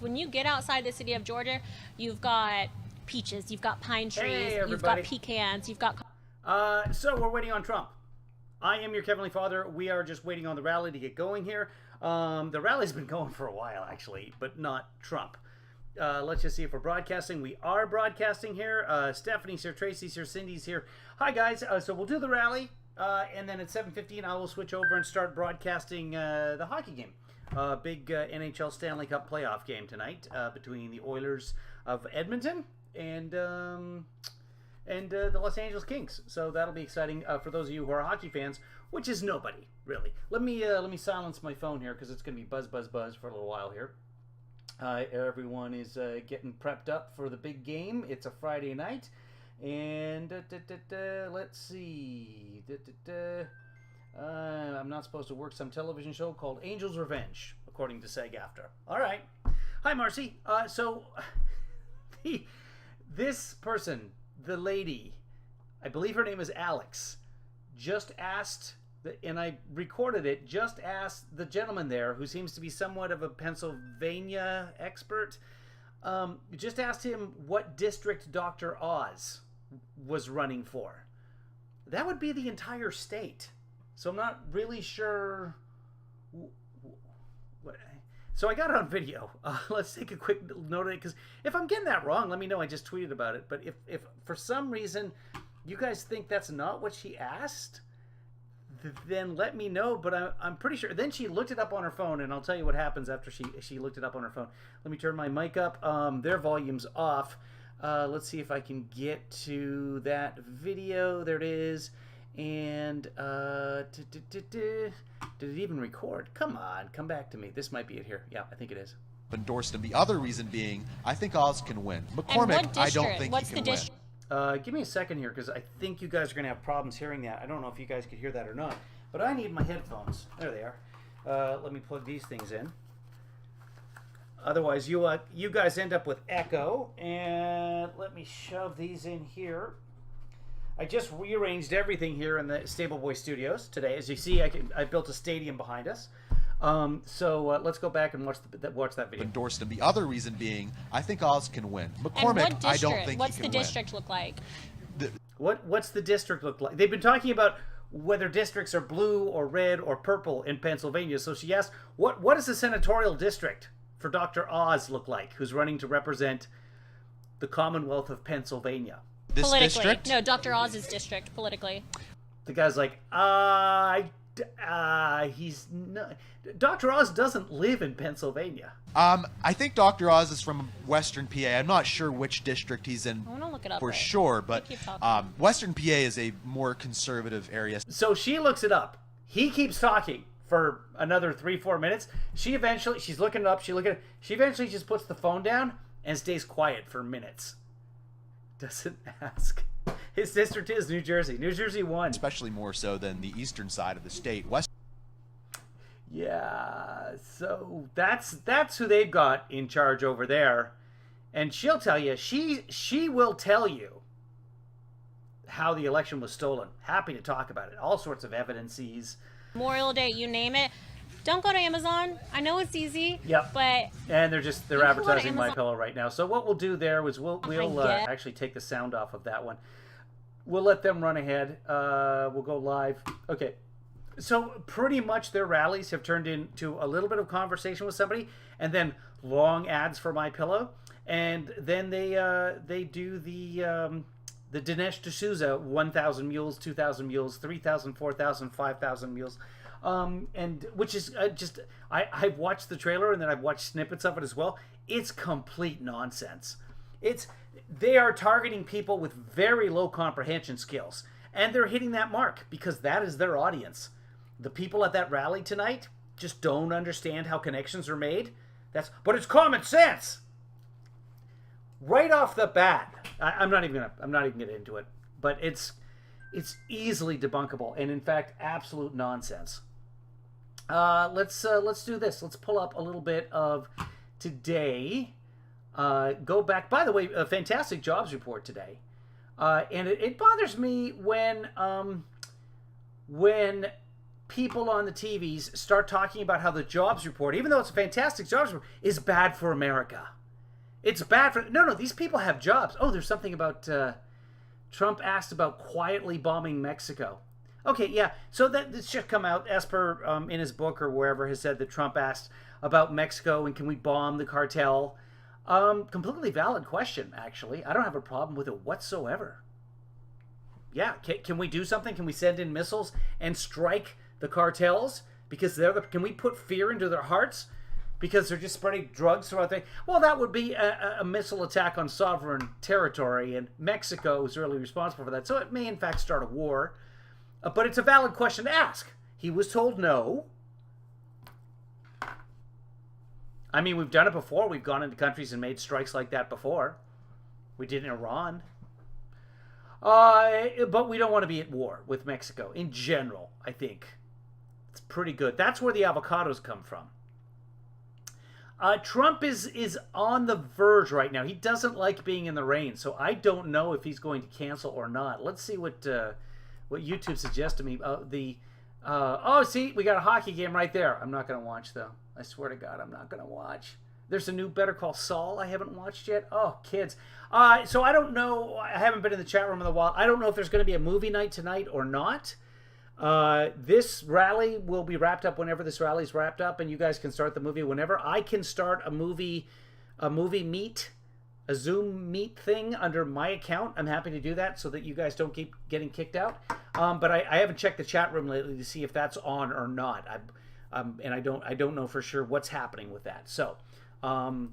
When you get outside the city of Georgia, you've got peaches, you've got pine trees, Hey, you've got pecans, you've got... So we're waiting on Trump. I am your KevinlyFather. We are just waiting on the rally to get going here. The rally's been going for a while, actually, but not Trump. Let's just see if we're broadcasting. We are broadcasting here. Stephanie's here, Tracy's here, Cindy's here. Hi, guys. So we'll do the rally, and then at 7:15, I will switch over and start broadcasting the hockey game. Big NHL Stanley Cup playoff game tonight between the Oilers of Edmonton and the Los Angeles Kings. So that'll be exciting for those of you who are hockey fans, which is nobody really. Let me silence my phone here because it's going to be buzz for a little while here. Everyone is getting prepped up for the big game. It's a Friday night, and let's see. I'm not supposed to work some television show called Angel's Revenge, according to SAG-AFTRA. All right. Hi, Marcy. So this person, the lady, I believe her name is Alex, just asked, and I recorded it, just asked the gentleman there, who seems to be somewhat of a Pennsylvania expert, just asked him what district Dr. Oz was running for. That would be the entire state. So I'm not really sure. So I got it on video. Let's take a quick note of it, because if I'm getting that wrong, let me know. I just tweeted about it. But if for some reason you guys think that's not what she asked, then let me know. But I'm pretty sure. Then she looked it up on her phone, and I'll tell you what happens after she looked it up on her phone. Let me turn my mic up. Their volume's off. Let's see if I can get to that video. There it is. And did it even record? Come on, come back to me. This might be it here. Yeah, I think it is. Endorsed him. The other reason being, I think Oz can win. McCormick, I don't think he can win. Give me a second here, because I think you guys are going to have problems hearing that. I don't know if you guys could hear that or not, but I need my headphones. There they are. Let me plug these things in. Otherwise, you guys end up with echo. And let me shove these in here. I just rearranged everything here in the Stable Boy Studios today. As you see, I built a stadium behind us. So let's go back and watch that video. Endorsed him. The other reason being, I think Oz can win. McCormick, I don't think he can win. What's the district look like? What's the district look like? They've been talking about whether districts are blue or red or purple in Pennsylvania. So she asked, what does the senatorial district for Dr. Oz look like, who's running to represent the Commonwealth of Pennsylvania? This politically. district? No, Dr. Oz's district, politically. The guy's like, he's not. Dr. Oz doesn't live in Pennsylvania. I think Dr. Oz is from Western PA. I'm not sure which district he's in I want to look it up for sure, but Western PA is a more conservative area. So she looks it up. He keeps talking for another 3-4 minutes. She's looking it up. She eventually just puts the phone down and stays quiet for minutes. Doesn't ask. His district is New Jersey. New Jersey won. Especially more so than the eastern side of the state. Yeah, so that's who they've got in charge over there. And she'll tell you, she will tell you how the election was stolen. Happy to talk about it. All sorts of evidences. Memorial Day, you name it. Don't go to Amazon. I know it's easy. Yep. But and they're advertising MyPillow right now. So what we'll do there is we'll actually take the sound off of that one. We'll let them run ahead. We'll go live. Okay. So pretty much their rallies have turned into a little bit of conversation with somebody, and then long ads for MyPillow, and then they do the Dinesh D'Souza 1,000 mules, 2,000 mules, 3,000, 4,000, 5,000 mules. And which is I've watched the trailer, and then I've watched snippets of it as well. It's complete nonsense. They are targeting people with very low comprehension skills, and they're hitting that mark because that is their audience. The people at that rally tonight just don't understand how connections are made. But it's common sense. Right off the bat, I'm not even gonna get into it, but it's easily debunkable, and in fact, absolute nonsense. Let's do this. Let's pull up a little bit of today. Go back. By the way, a fantastic jobs report today, and it bothers me when people on the TVs start talking about how the jobs report, even though it's a fantastic jobs report, is bad for America. It's bad for... No, these people have jobs. Oh, there's something about... Trump asked about quietly bombing Mexico. Okay, yeah. So this should come out. Esper, in his book or wherever, has said that Trump asked about Mexico and can we bomb the cartel. Completely valid question, actually. I don't have a problem with it whatsoever. Yeah, can we do something? Can we send in missiles and strike the cartels? Because can we put fear into their hearts? Because they're just spreading drugs throughout the... Well, that would be a missile attack on sovereign territory, and Mexico is really responsible for that. So it may, in fact, start a war. But it's a valid question to ask. He was told no. I mean, we've done it before. We've gone into countries and made strikes like that before. We did in Iran. But we don't want to be at war with Mexico in general, I think. It's pretty good. That's where the avocados come from. Trump is on the verge right now. He doesn't like being in the rain, so I don't know if he's going to cancel or not. Let's see what YouTube suggests to me. See, we got a hockey game right there. I'm not going to watch, though. I swear to God, I'm not going to watch. There's a new Better Call Saul I haven't watched yet. Oh, kids. So I don't know. I haven't been in the chat room in a while. I don't know if there's going to be a movie night tonight or not. This rally will be wrapped up whenever this rally's wrapped up, and you guys can start the movie whenever. I can start a movie meet, a Zoom meet thing under my account. I'm happy to do that so that you guys don't keep getting kicked out. But I haven't checked the chat room lately to see if that's on or not. And I don't know for sure what's happening with that. So,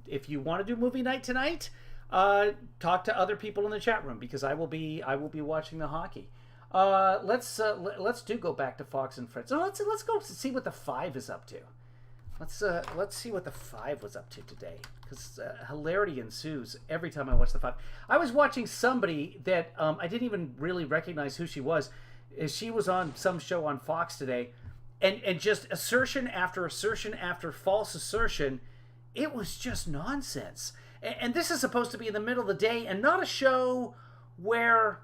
if you want to do movie night tonight, talk to other people in the chat room because I will be watching the hockey. Let's go back to Fox and Friends. Let's go see what the 5 is up to. Let's see what the 5 was up to today, because hilarity ensues every time I watch the 5. I was watching somebody that I didn't even really recognize who she was. She was on some show on Fox today, and just assertion after assertion after false assertion. It was just nonsense. And this is supposed to be in the middle of the day and not a show where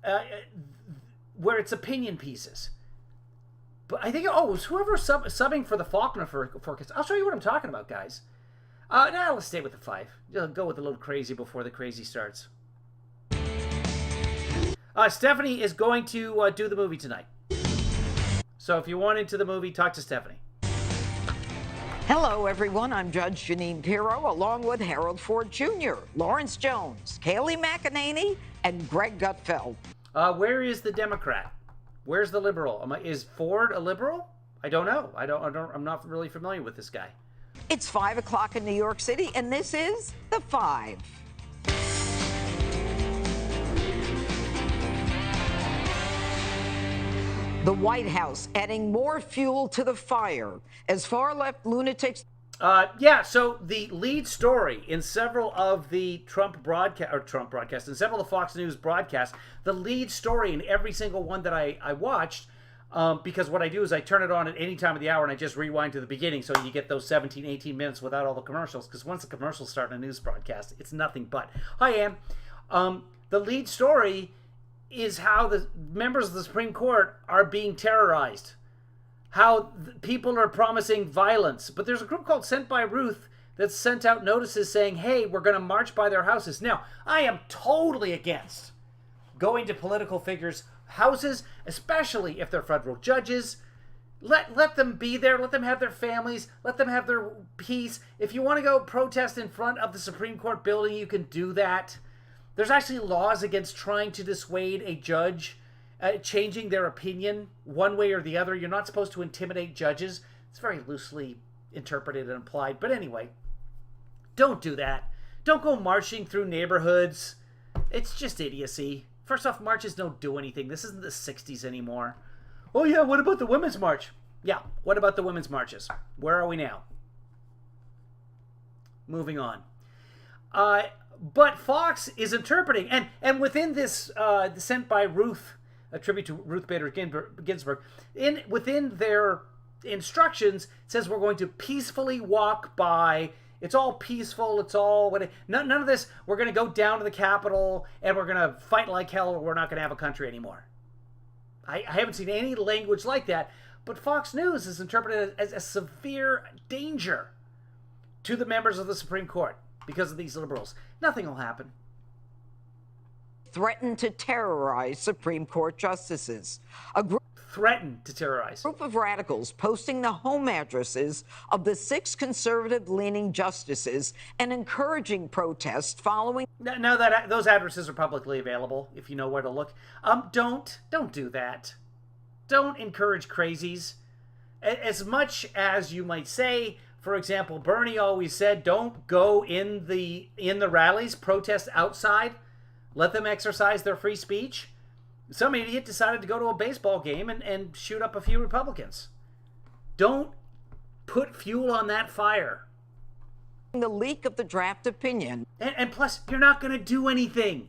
it's opinion pieces. But I think, it was whoever subbing for the Faulkner forecast. I'll show you what I'm talking about, guys. Now let's stay with the 5. Go with a little crazy before the crazy starts. Stephanie is going to do the movie tonight. So if you want into the movie, talk to Stephanie. Hello, everyone. I'm Judge Janine Pirro, along with Harold Ford Jr., Lawrence Jones, Kayleigh McEnany, and Greg Gutfeld. Where is the Democrat? Where's the liberal? Is Ford a liberal? I don't know. I'm not really familiar with this guy. It's 5 o'clock in New York City, and this is The 5. The White House adding more fuel to the fire as far-left lunatics... So the lead story in several of the Trump broadcasts, in several of the Fox News broadcasts, the lead story in every single one that I watched, because what I do is I turn it on at any time of the hour and I just rewind to the beginning so you get those 17, 18 minutes without all the commercials, because once the commercials start in a news broadcast, it's nothing but. Hi, Ann. The lead story is how the members of the Supreme Court are being terrorized. How people are promising violence. But there's a group called Sent by Ruth that sent out notices saying, hey, we're going to march by their houses. Now, I am totally against going to political figures' houses, especially if they're federal judges. Let them be there. Let them have their families. Let them have their peace. If you want to go protest in front of the Supreme Court building, you can do that. There's actually laws against trying to dissuade a judge changing their opinion one way or the other. You're not supposed to intimidate judges. It's very loosely interpreted and applied. But anyway, don't do that. Don't go marching through neighborhoods. It's just idiocy. First off, marches don't do anything. This isn't the 60s anymore. Oh yeah, what about the Women's March? Yeah, what about the Women's Marches? Where are we now? Moving on. But Fox is interpreting, and within this Sent by Ruth, a tribute to Ruth Bader Ginsburg, within their instructions, it says we're going to peacefully walk by. It's all peaceful. It's all none of this. We're going to go down to the Capitol and we're going to fight like hell, or we're not going to have a country anymore. I haven't seen any language like that. But Fox News is interpreted as a severe danger to the members of the Supreme Court because of these liberals. Nothing will happen. Threatened to terrorize Supreme Court justices. A group threatened to terrorize. A group of radicals posting the home addresses of the 6 conservative-leaning justices and encouraging protests following. Now that those addresses are publicly available, if you know where to look, don't do that. Don't encourage crazies. As much as you might say, for example, Bernie always said, don't go in the rallies, protest outside, let them exercise their free speech. Some idiot decided to go to a baseball game and shoot up a few Republicans. Don't put fuel on that fire. The leak of the draft opinion. And plus, you're not going to do anything.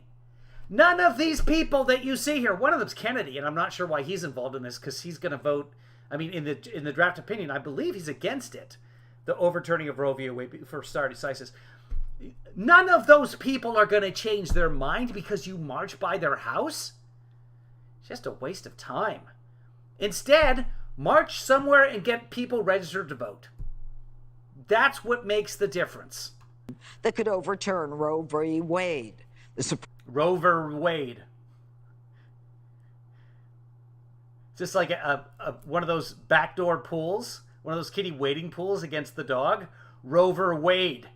None of these people that you see here, one of them's Kennedy, and I'm not sure why he's involved in this, because he's going to vote, I mean, in the draft opinion, I believe he's against it. The overturning of Roe v. Wade for stare decisis. None of those people are going to change their mind because you march by their house. Just a waste of time. Instead, march somewhere and get people registered to vote. That's what makes the difference. That could overturn Roe v. Wade. Roe v. Wade. It's just like one of those backdoor pools, one of those kiddie wading pools against the dog. Roe v. Wade.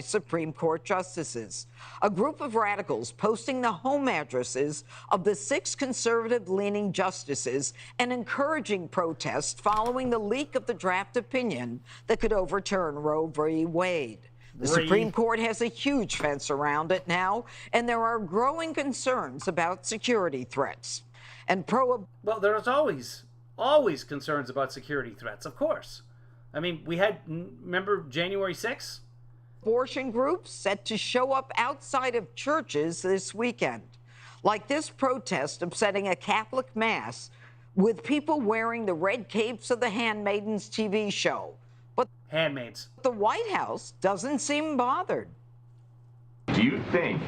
Supreme Court justices. A group of radicals posting the home addresses of the 6 conservative-leaning justices and encouraging protests following the leak of the draft opinion that could overturn Roe v. Wade. The Supreme Court has a huge fence around it now, and there are growing concerns about security threats. And well, there's always concerns about security threats, of course. I mean, we had, remember January 6th? Abortion groups set to show up outside of churches this weekend. Like this protest upsetting a Catholic mass with people wearing the red capes of the Handmaidens TV show. But Handmaids. The White House doesn't seem bothered. Do you think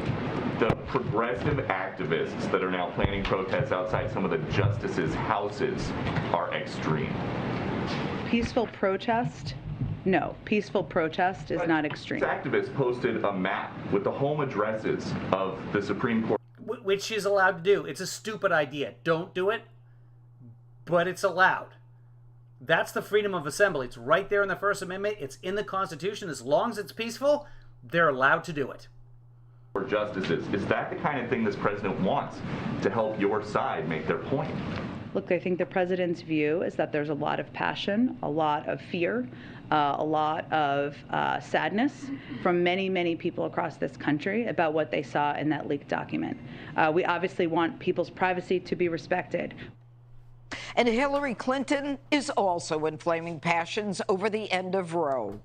the progressive activists that are now planning protests outside some of the justices' houses are extreme? Peaceful protest? No, peaceful protest is not extreme. Activists posted a map with the home addresses of the Supreme Court. Which she's allowed to do. It's a stupid idea. Don't do it, but it's allowed. That's the freedom of assembly. It's right there in the First Amendment. It's in the Constitution. As long as it's peaceful, they're allowed to do it. For justices, is that the kind of thing this president wants to help your side make their point? Look, I think the president's view is that there's a lot of passion, a lot of fear, a lot of sadness from many, many people across this country about what they saw in that leaked document. We obviously want people's privacy to be respected. And Hillary Clinton is also inflaming passions over the end of Roe.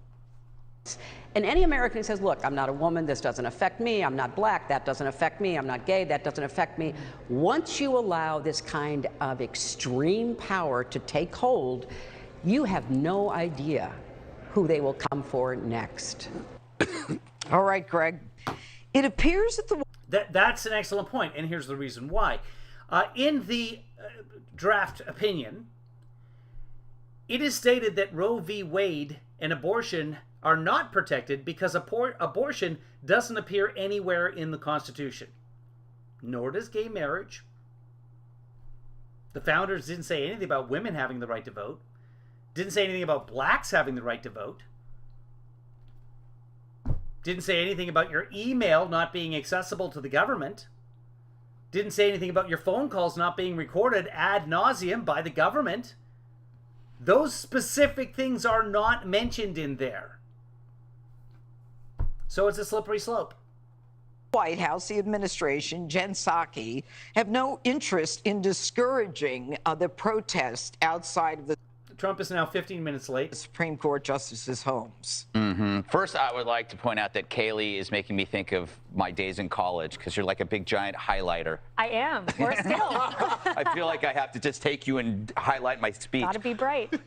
And any American who says, look, I'm not a woman, this doesn't affect me, I'm not black, that doesn't affect me, I'm not gay, that doesn't affect me. Once you allow this kind of extreme power to take hold, you have no idea who they will come for next. All right, Greg. It appears that that's an excellent point, and here's the reason why. In the draft opinion, it is stated that Roe v. Wade and abortion are not protected because abortion doesn't appear anywhere in the Constitution. Nor does gay marriage. The founders didn't say anything about women having the right to vote. Didn't say anything about blacks having the right to vote. Didn't say anything about your email not being accessible to the government. Didn't say anything about your phone calls not being recorded ad nauseum by the government. Those specific things are not mentioned in there. So it's a slippery slope. White House, the administration, Jen Psaki, have no interest in discouraging the protest outside of the Trump is now 15 minutes late. Supreme Court justices' homes. First, I would like to point out that Kaylee is making me think of my days in college because you're like a big giant highlighter. I am. We're still. I feel like I have to just take you and highlight my speech. Gotta be bright.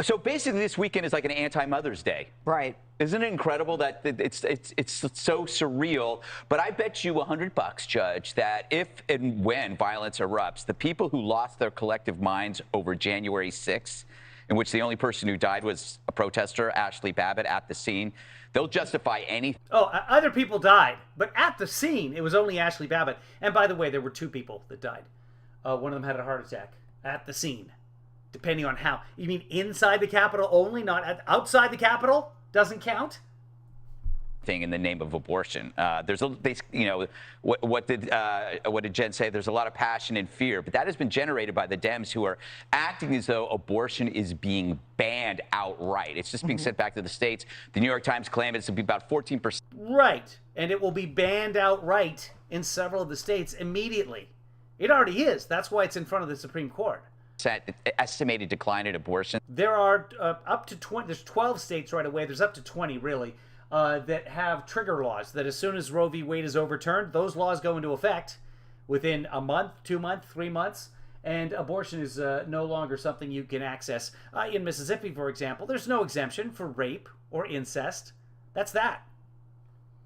So basically, this weekend is like an anti-Mother's Day. Right. Isn't it incredible that it's so surreal? But I bet you $100, Judge, that if and when violence erupts, the people who lost their collective minds over January 6th, in which the only person who died was a protester, Ashley Babbitt, at the scene, they'll justify anything. Oh, other people died, but at the scene, it was only Ashley Babbitt. And by the way, there were 2 people that died. One of them had a heart attack at the scene, depending on how. You mean inside the Capitol only, not outside the Capitol? Doesn't count? Thing in the name of abortion. What did Jen say? There's a lot of passion and fear, but that has been generated by the Dems who are acting as though abortion is being banned outright. It's just being sent back to the states. The New York Times claimed it's to be about 14%. Right, and it will be banned outright in several of the states immediately. It already is. That's why it's in front of the Supreme Court. Estimated decline in abortion. There are up to 20. There's 12 states right away. There's up to 20 really that have trigger laws. That as soon as Roe v. Wade is overturned, those laws go into effect within a month, 2 months, 3 months, and abortion is no longer something you can access. In Mississippi, for example, there's no exemption for rape or incest. That's that.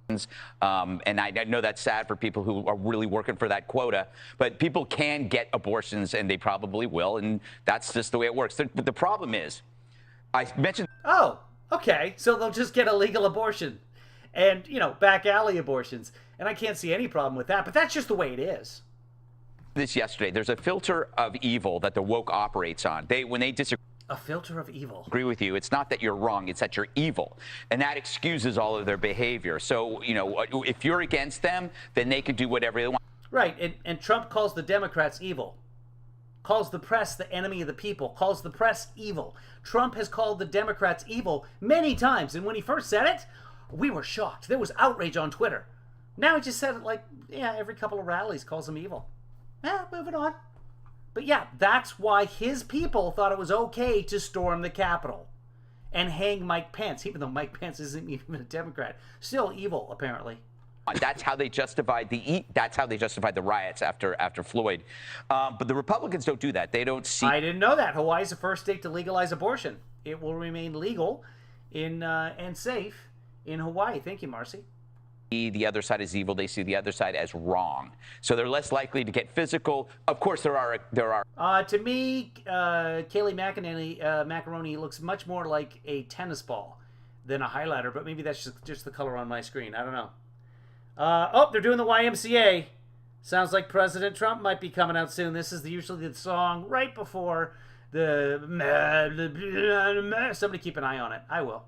And I know that's sad for people who are really working for that quota, but people can get abortions, and they probably will, and that's just the way it works. But the problem is, I mentioned... Oh, okay, so they'll just get a legal abortion and, back alley abortions, and I can't see any problem with that, but that's just the way it is. This yesterday, there's a filter of evil that the woke operates on. When they disagree... A filter of evil. Agree with you. It's not that you're wrong, it's that you're evil. And that excuses all of their behavior. So, if you're against them, then they can do whatever they want. Right, and Trump calls the Democrats evil. Calls the press the enemy of the people. Calls the press evil. Trump has called the Democrats evil many times. And when he first said it, we were shocked. There was outrage on Twitter. Now he just said it every couple of rallies calls them evil. Moving on. But yeah, that's why his people thought it was okay to storm the Capitol and hang Mike Pence, even though Mike Pence isn't even a Democrat. Still evil, apparently. That's how they justified the riots after Floyd. But the Republicans don't do that. They don't see. I didn't know that. Hawaii is the first state to legalize abortion. It will remain legal and safe in Hawaii. Thank you, Marcy. The other side is evil. They see the other side as wrong, so they're less likely to get physical. Of course, there are. To me, Kayleigh Macaroni looks much more like a tennis ball than a highlighter, but maybe that's just the color on my screen. I don't know. They're doing the YMCA. Sounds like President Trump might be coming out soon. This is usually the song right before the. Somebody keep an eye on it. I will.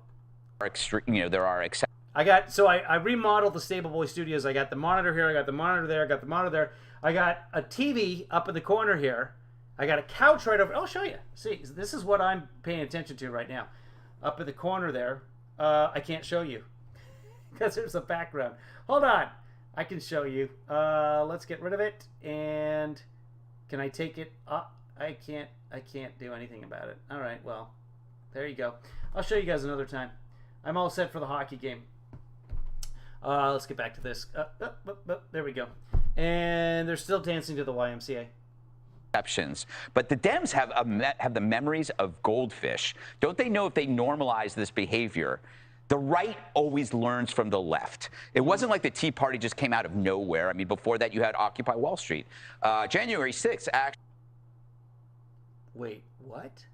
There are exceptions. I remodeled the Stable Boy Studios. I got the monitor here, I got the monitor there, I got the monitor there. I got a TV up in the corner here. I got a couch right over. I'll show you. See, this is what I'm paying attention to right now. Up in the corner there. I can't show you because there's a background. Hold on. I can show you. Let's get rid of it. And can I take it up? I can't do anything about it. All right, well, there you go. I'll show you guys another time. I'm all set for the hockey game. Let's get back to this. There we go. And they're still dancing to the YMCA. Exceptions. But the Dems have the memories of goldfish. Don't they know if they normalize this behavior, the right always learns from the left? It wasn't like the Tea Party just came out of nowhere. I mean, before that, you had Occupy Wall Street. January 6th actually... Wait, what?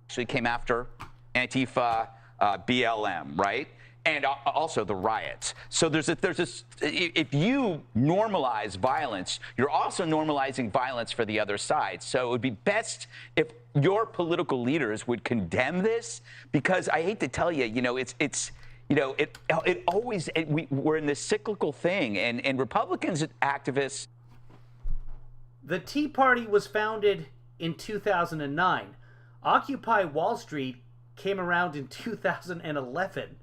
Actually came after Antifa, BLM, right? And also the riots. So there's this, if you normalize violence, you're also normalizing violence for the other side. So it would be best if your political leaders would condemn this, because I hate to tell you, we're in this cyclical thing, and Republicans and activists. The Tea Party was founded in 2009. Occupy Wall Street came around in 2011.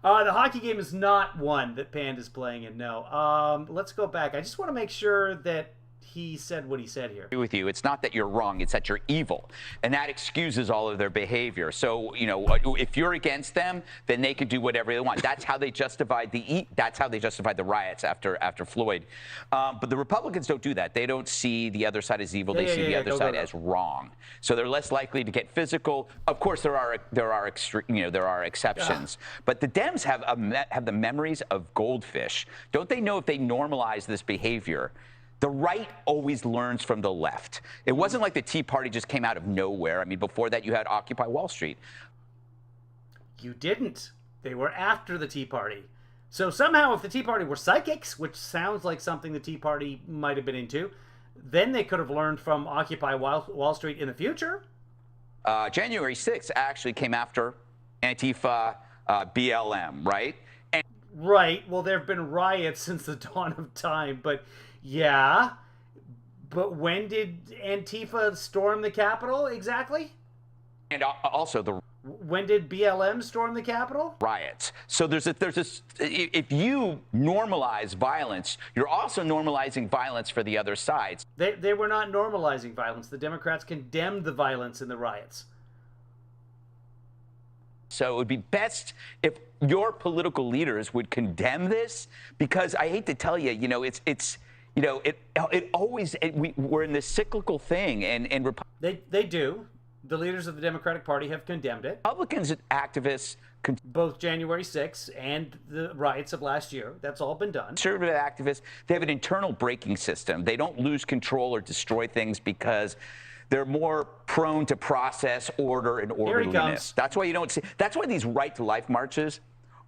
The hockey game is not one that Panda's playing in, no. Let's go back. I just want to make sure that he said what he said here. With you, it's not that you're wrong, it's that you're evil, and that excuses all of their behavior. So, you know, if you're against them, then they could do whatever they want. That's how they justified the riots after Floyd. But the Republicans don't do that. They don't see the other side as evil. They see the other side as wrong. So they're less likely to get physical. Of course, there are exceptions. But the Dems have the memories of goldfish. Don't they know if they normalize this behavior? The right always learns from the left. It wasn't like the Tea Party just came out of nowhere. I mean, before that, you had Occupy Wall Street. You didn't. They were after the Tea Party. So somehow, if the Tea Party were psychics, which sounds like something the Tea Party might have been into, then they could have learned from Occupy Wall Street in the future. January 6th actually came after Antifa, BLM, right? Right. Well, there have been riots since the dawn of time, but yeah. But when did Antifa storm the Capitol exactly? And also when did BLM storm the Capitol? Riots. So if you normalize violence, you're also normalizing violence for the other sides. They were not normalizing violence. The Democrats condemned the violence in the riots. So it would be best if your political leaders would condemn this, because I hate to tell you, you know, we're in this cyclical thing, and they do. The leaders of the Democratic Party have condemned it. Republicans and activists, both January 6th and the riots of last year, that's all been done. Conservative activists, they have an internal braking system. They don't lose control or destroy things because they're more prone to process, order, and orderliness. That's why you don't see. That's why these right to life marches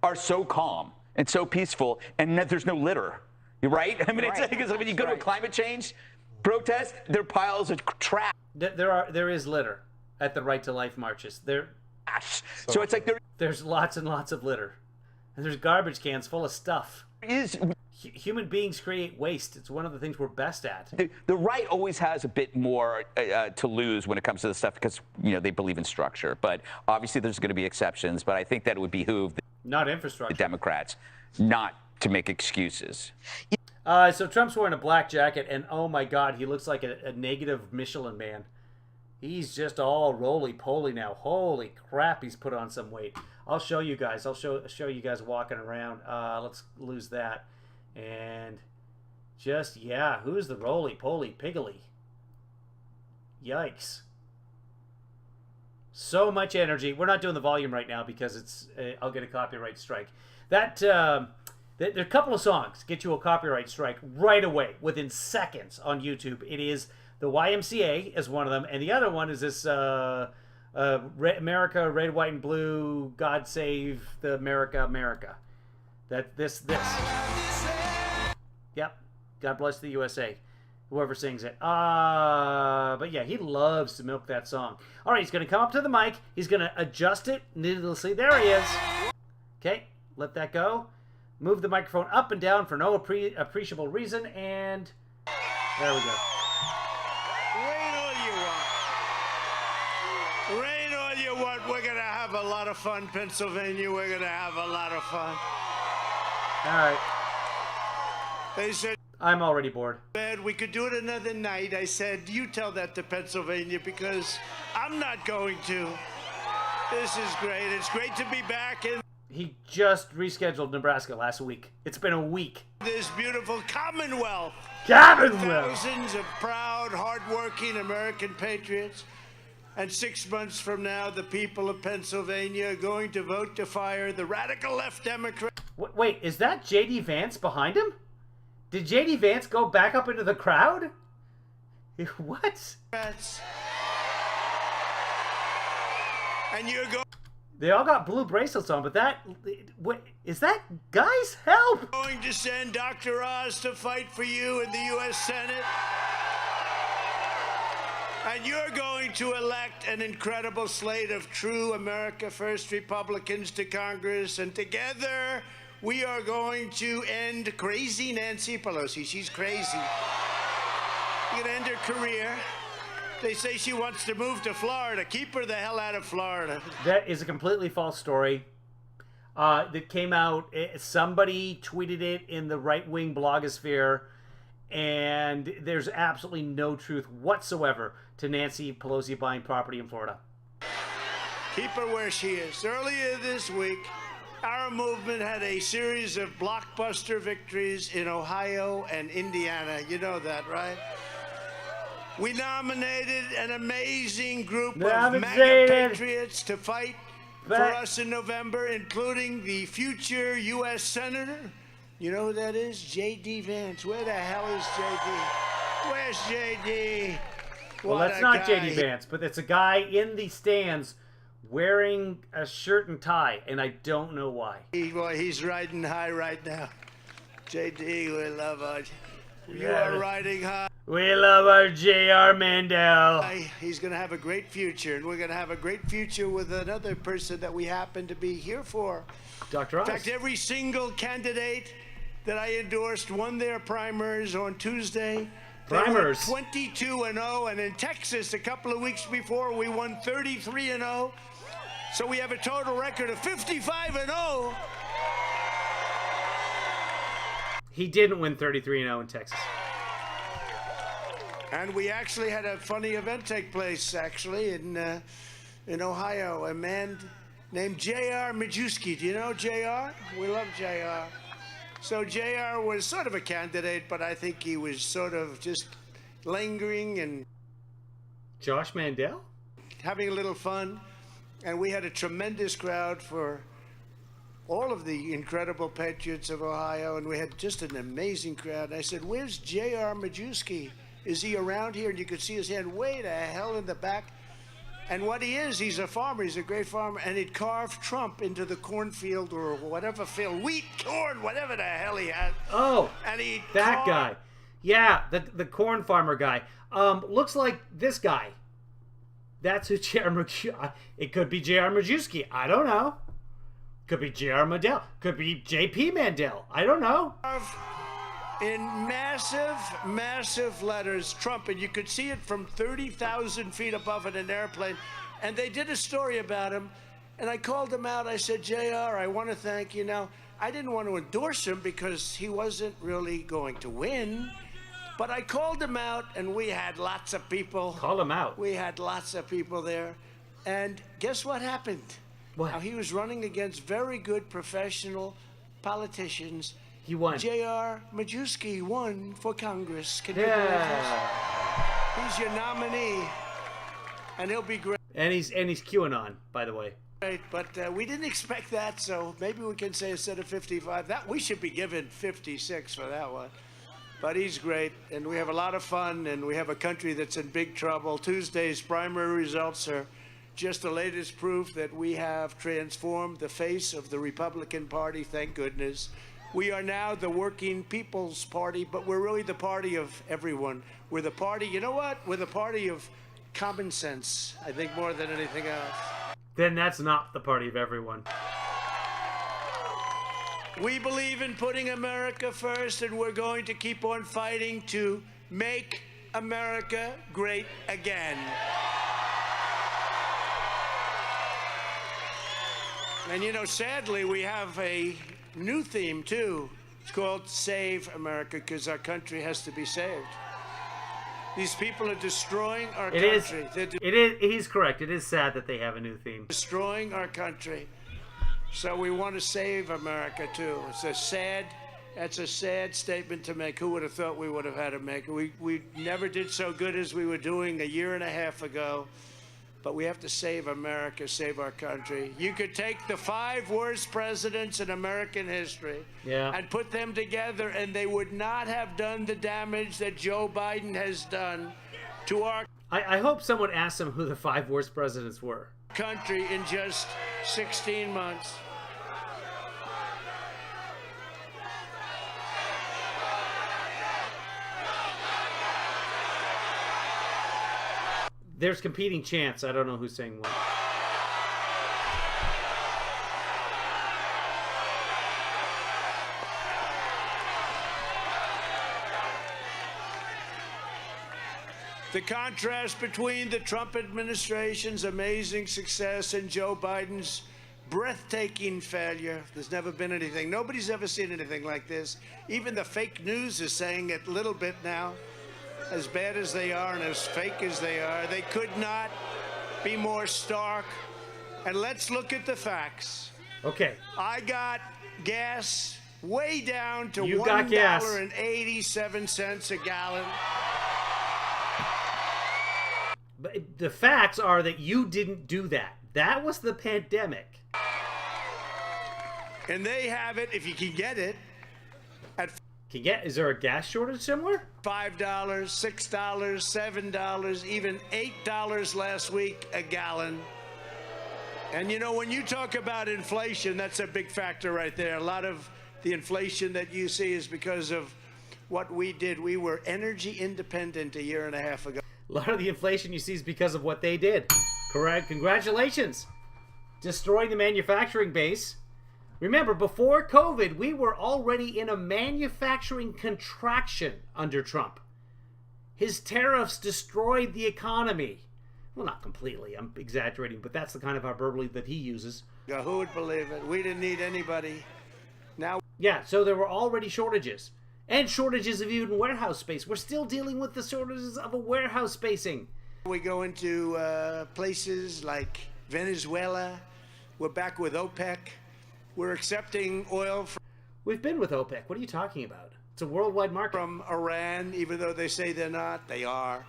are so calm and so peaceful, and there's no litter. You're right. I mean, it's because when you go to a climate change protest, there are piles of trash. There is litter at the right to life marches. So it's like there's lots and lots of litter, and there's garbage cans full of stuff. Human beings create waste. It's one of the things we're best at. The right always has a bit more to lose when it comes to this stuff because, you know, they believe in structure. But obviously there's going to be exceptions. But I think that it would behoove the Democrats not to make excuses. So Trump's wearing a black jacket, and oh my God, he looks like a negative Michelin man. He's just all roly-poly now. Holy crap, he's put on some weight. I'll show you guys. I'll show you guys walking around. Let's lose that. And just, yeah, who's the roly-poly piggly? Yikes. So much energy. We're not doing the volume right now because it's I'll get a copyright strike. There are a couple of songs get you a copyright strike right away, within seconds on YouTube. It is the YMCA is one of them, and the other one is this America, Red, White, and Blue, God Save the America. This. Yep. God bless the USA. Whoever sings it. But yeah, he loves to milk that song. All right, he's going to come up to the mic. He's going to adjust it needlessly. There he is. Okay, let that go. Move the microphone up and down for no appreciable reason, and there we go. Rain all you want. Rain all you want. We're going to have a lot of fun, Pennsylvania. We're going to have a lot of fun. All right. They said, I'm already bored. We could do it another night. I said, you tell that to Pennsylvania because I'm not going to. This is great. It's great to be back in. He just rescheduled Nebraska last week. It's been a week. This beautiful Commonwealth. Thousands of proud, hardworking American patriots. And 6 months from now, the people of Pennsylvania are going to vote to fire the radical left Democrat. Wait, is that J.D. Vance behind him? Did J.D. Vance go back up into the crowd? What? And you're going. They all got blue bracelets on, but is that guys? Help! Going to send Dr. Oz to fight for you in the U.S. Senate. And you're going to elect an incredible slate of true America First Republicans to Congress, and together we are going to end crazy Nancy Pelosi. She's crazy. We're going to end her career. They say she wants to move to Florida. Keep her the hell out of Florida. That is a completely false story that came out. Somebody tweeted it in the right-wing blogosphere, And there's absolutely no truth whatsoever to Nancy Pelosi buying property in Florida. Keep her where she is. Earlier this week, our movement had a series of blockbuster victories in Ohio and Indiana. You know that, right? We nominated an amazing group of MAGA patriots to fight for us in November, including the future U.S. Senator. You know who that is? J.D. Vance. Where the hell is J.D.? Where's J.D.? Well, that's not J.D. Vance, but it's a guy in the stands wearing a shirt and tie, and I don't know why. Boy, he's riding high right now. J.D., we love our... You are riding high. We love our J.R. Mandel. He's going to have a great future, and we're going to have a great future with another person that we happen to be here for. Dr. Oz. In fact, every single candidate that I endorsed won their primaries on Tuesday. Primers. 22-0, and in Texas a couple of weeks before we won 33-0. So we have a total record of 55-0. He didn't win 33-0 in Texas. And we actually had a funny event take place, actually, in Ohio. A man named J.R. Majewski. Do you know J.R.? We love J.R. So J.R. was sort of a candidate, but I think he was sort of just lingering and... Josh Mandel? Having a little fun. And we had a tremendous crowd for all of the incredible patriots of Ohio, and we had just an amazing crowd. And I said, where's J.R. Majewski? Is he around here? And you could see his hand way the hell in the back. And what he is, he's a farmer. He's a great farmer. And he'd carved Trump into the cornfield or whatever field. Wheat, corn, whatever the hell he had. Oh, and he that guy. Yeah, the corn farmer guy. Looks like this guy. That's who J.R. Majewski. It could be J.R. Majewski. I don't know. Could be J.R. Mandel. Could be J.P. Mandel. I don't know. In massive, massive letters, Trump, and you could see it from 30,000 feet above in an airplane. And they did a story about him, and I called him out. I said, JR, I want to thank you. Now, I didn't want to endorse him because he wasn't really going to win, but I called him out, and we had lots of people. Call him out. We had lots of people there, and guess what happened? What? Now, he was running against very good professional politicians. He won. J.R. Majewski won for Congress. Can you believe this? He's your nominee, and he'll be great. And he's QAnon, by the way. Great, but we didn't expect that, so maybe we can say instead of 55, that we should be given 56 for that one. But he's great, and we have a lot of fun, and we have a country that's in big trouble. Tuesday's primary results are just the latest proof that we have transformed the face of the Republican Party, thank goodness. We are now the working people's party, but we're really the party of everyone. We're the party, you know what? We're the party of common sense, I think, more than anything else. Then that's not the party of everyone. We believe in putting America first, and we're going to keep on fighting to make America great again. And, you know, sadly, we have a new theme, too. It's called Save America, because our country has to be saved. These people are destroying our country. He's correct. It is sad that they have a new theme. Destroying our country. So we want to save America, too. That's a sad statement to make. Who would have thought we would have had to make it? We never did so good as we were doing a year and a half ago. But we have to save America, save our country. You could take the 5 worst presidents in American history and put them together, and they would not have done the damage that Joe Biden has done to our I hope someone asks him who the 5 worst presidents were. Country in just 16 months. There's competing chants. I don't know who's saying what. The contrast between the Trump administration's amazing success and Joe Biden's breathtaking failure. There's never been anything. Nobody's ever seen anything like this. Even the fake news is saying it a little bit now. As bad as they are and as fake as they are, they could not be more stark. And let's look at the facts. Okay. I got gas way down to $1.87 a gallon. But the facts are that you didn't do that. That was the pandemic. And they have it, if you can get it, at is there a gas shortage somewhere? $5, $6, $7, even $8 last week a gallon. And you know, when you talk about inflation, that's a big factor right there. A lot of the inflation that you see is because of what we did. We were energy independent a year and a half ago. A lot of the inflation you see is because of what they did. Correct. Congratulations. Destroying the manufacturing base. Remember, before COVID, we were already in a manufacturing contraction under Trump. His tariffs destroyed the economy. Well, not completely. I'm exaggerating, but that's the kind of hyperbole that he uses. Who would believe it? We didn't need anybody. Now. Yeah, so there were already shortages. And shortages of even warehouse space. We're still dealing with the shortages of a warehouse spacing. We go into places like Venezuela. We're back with OPEC. We're accepting oil from... We've been with OPEC. What are you talking about? It's a worldwide market. From Iran, even though they say they're not, they are.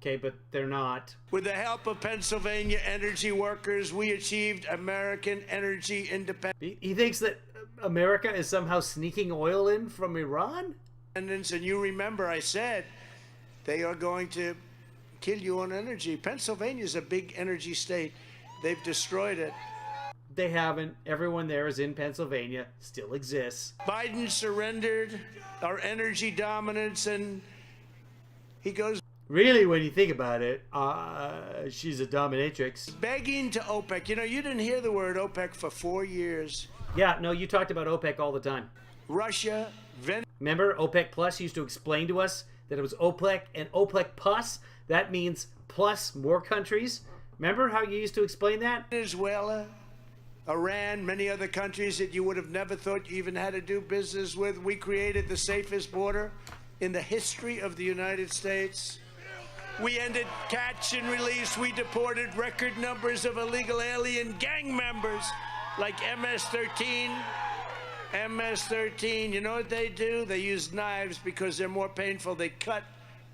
Okay, but they're not. With the help of Pennsylvania energy workers, we achieved American energy independence. He thinks that America is somehow sneaking oil in from Iran? And you remember I said they are going to kill you on energy. Pennsylvania's a big energy state. They've destroyed it. They haven't. Everyone there is in Pennsylvania, still exists. Biden surrendered our energy dominance, and he goes... Really, when you think about it, she's a dominatrix. Begging to OPEC. You know, you didn't hear the word OPEC for 4 years. Yeah, no, you talked about OPEC all the time. Russia, Remember, OPEC Plus used to explain to us that it was OPEC and OPEC Plus. That means plus more countries. Remember how you used to explain that? Venezuela, Iran, many other countries that you would have never thought you even had to do business with. We created the safest border in the history of the United States. We ended catch and release. We deported record numbers of illegal alien gang members like MS-13. MS-13, you know what they do? They use knives because they're more painful. They cut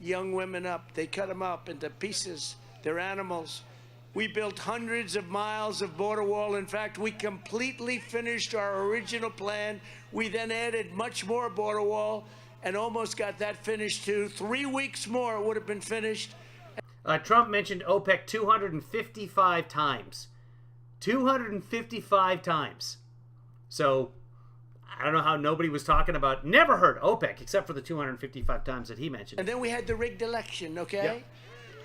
young women up. They cut them up into pieces. They're animals. We built hundreds of miles of border wall. In fact, we completely finished our original plan. We then added much more border wall and almost got that finished too. 3 weeks more it would have been finished. Trump mentioned OPEC 255 times. 255 times. So, I don't know how nobody was talking about, never heard OPEC except for the 255 times that he mentioned. And then we had the rigged election, okay? Yep.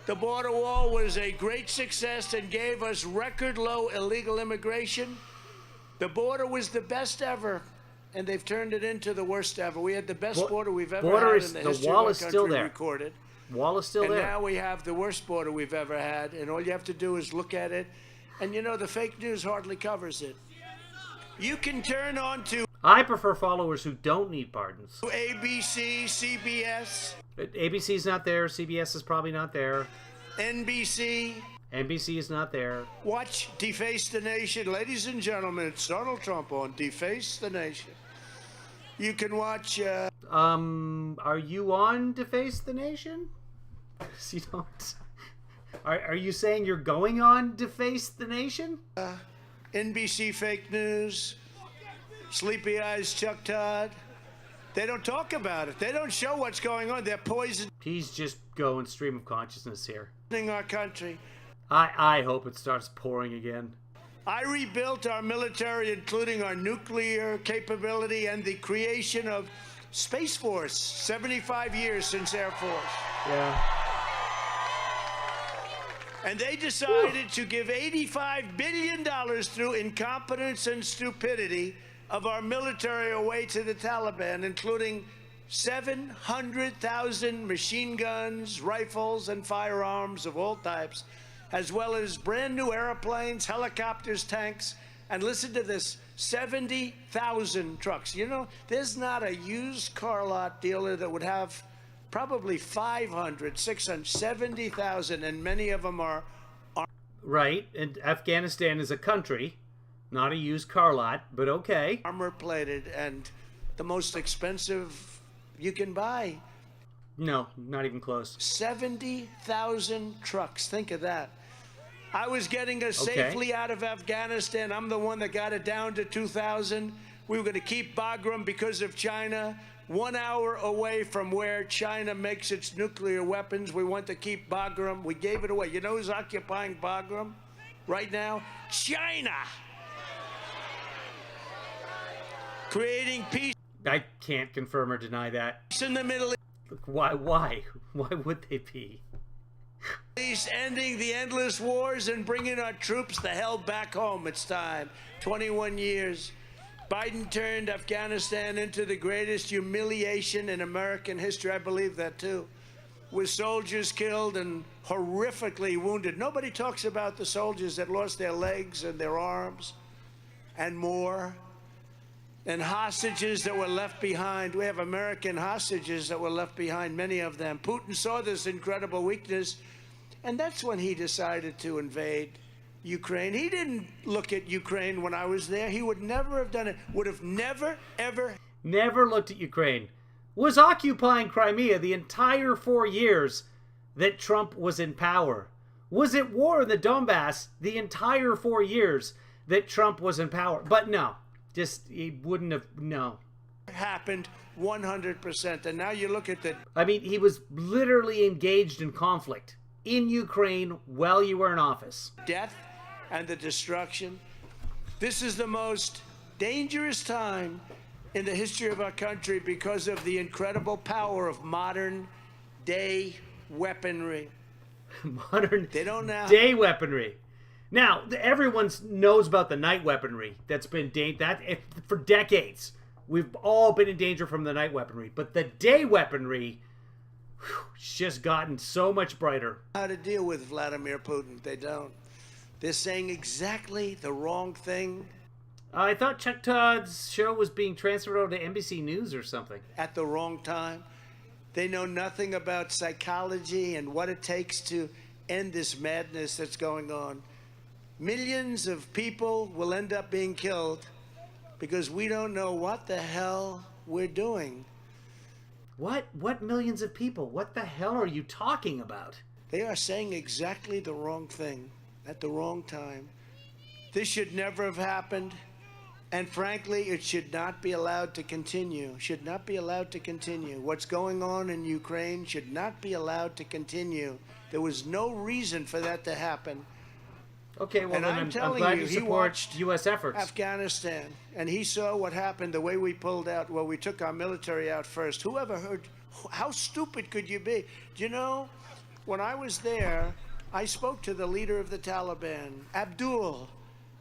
The border wall was a great success and gave us record low illegal immigration. The border was the best ever. And they've turned it into the worst ever. We had the best border we've ever had in the history of our country recorded. Wall is still there. And now we have the worst border we've ever had. And all you have to do is look at it. And you know, the fake news hardly covers it. You can turn on to... I prefer followers who don't need pardons. ABC, CBS. ABC's not there. CBS is probably not there. NBC. NBC is not there. Watch Deface the Nation. Ladies and gentlemen, it's Donald Trump on Deface the Nation. You can watch... Are you on Deface the Nation? You don't... Are you saying you're going on Deface the Nation? NBC Fake News. Sleepy Eyes Chuck Todd. They don't talk about it. They don't show what's going on. They're poisoning... He's just going stream of consciousness here. ...our country. I hope it starts pouring again. I rebuilt our military, including our nuclear capability and the creation of Space Force, 75 years since Air Force. Yeah. And they decided to give $85 billion through incompetence and stupidity of our military away to the Taliban, including 700,000 machine guns, rifles, and firearms of all types, as well as brand new airplanes, helicopters, tanks, And listen to this, 70,000 trucks. You know, there's not a used car lot dealer that would have probably 500, 600, 70,000, and many of them are... Right, and Afghanistan is a country, not a used car lot, but okay. Armor-plated and the most expensive you can buy. No, not even close. 70,000 trucks, think of that. I was getting us safely out of Afghanistan. I'm the one that got it down to 2,000. We were going to keep Bagram because of China. 1 hour away from where China makes its nuclear weapons. We want to keep Bagram. We gave it away. You know who's occupying Bagram right now? China. Creating peace. I can't confirm or deny that. In the Middle East. Why? Why would they be? Ending the endless wars and bringing our troops the hell back home. It's time. 21 years. Biden turned Afghanistan into the greatest humiliation in American history. I believe that, too. With soldiers killed and horrifically wounded. Nobody talks about the soldiers that lost their legs and their arms and more. And hostages that were left behind. We have American hostages that were left behind, many of them. Putin saw this incredible weakness, and that's when he decided to invade Ukraine. He didn't look at Ukraine when I was there. He would never have done it. Would have never, ever... Never looked at Ukraine. Was occupying Crimea the entire 4 years that Trump was in power. Was at war in the Donbass the entire 4 years that Trump was in power. But no. Just, he wouldn't have, no. Happened 100%. And now you look at the... I mean, he was literally engaged in conflict in Ukraine while you were in office. Death and the destruction. This is the most dangerous time in the history of our country because of the incredible power of modern day weaponry. Modern they don't know. Day weaponry. Now, everyone knows about the night weaponry that's been for decades. We've all been in danger from the night weaponry. But the day weaponry, it's just gotten so much brighter. How to deal with Vladimir Putin. They don't. They're saying exactly the wrong thing. I thought Chuck Todd's show was being transferred over to NBC News or something. At the wrong time. They know nothing about psychology and what it takes to end this madness that's going on. Millions of people will end up being killed because we don't know what the hell we're doing. What millions of people? What the hell are you talking about? They are saying exactly the wrong thing at the wrong time. This should never have happened. And frankly, it should not be allowed to continue. Should not be allowed to continue. What's going on in Ukraine should not be allowed to continue. There was no reason for that to happen. Okay, well, and then I'm telling glad you, you he support watched U.S. efforts. Afghanistan, and he saw what happened, the way we pulled out. Well, we took our military out first. Whoever heard, how stupid could you be? Do you know, when I was there, I spoke to the leader of the Taliban, Abdul,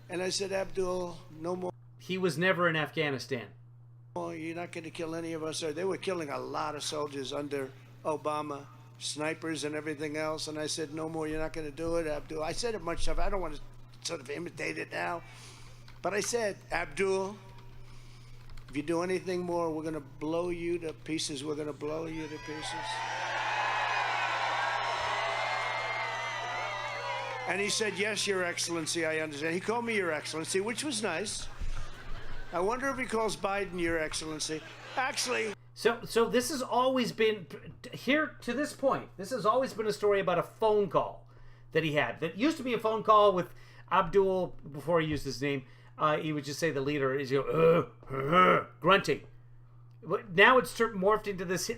and I said, Abdul, no more. He was never in Afghanistan. Oh, you're not going to kill any of us. They were killing a lot of soldiers under Obama. Snipers and everything else, and I said, no more, you're not going to do it, Abdul. I said it much stuff. I don't want to sort of imitate it now, but I said, Abdul, if you do anything more, we're going to blow you to pieces. We're going to blow you to pieces. And he said, yes, Your Excellency, I understand. He called me Your Excellency, which was nice. I wonder if he calls Biden Your Excellency. Actually... So this has always been, here to this point, this has always been a story about a phone call that he had. That used to be a phone call with Abdul, before he used his name, he would just say the leader is grunting. Now it's morphed into this,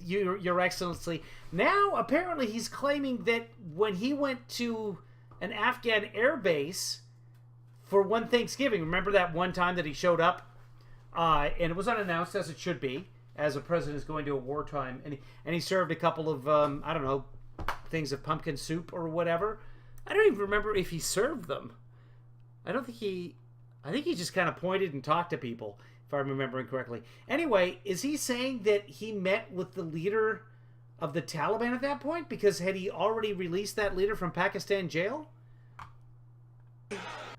Your Excellency. Now, apparently, he's claiming that when he went to an Afghan air base for one Thanksgiving, remember that one time that he showed up? And it was unannounced, as it should be, as a president is going to a wartime, and he served a couple of I don't know, things of pumpkin soup or whatever. I don't even remember if he served them. I think he just kind of pointed and talked to people, if I'm remembering correctly. Anyway, is he saying that he met with the leader of the Taliban at that point? Because had he already released that leader from Pakistan jail?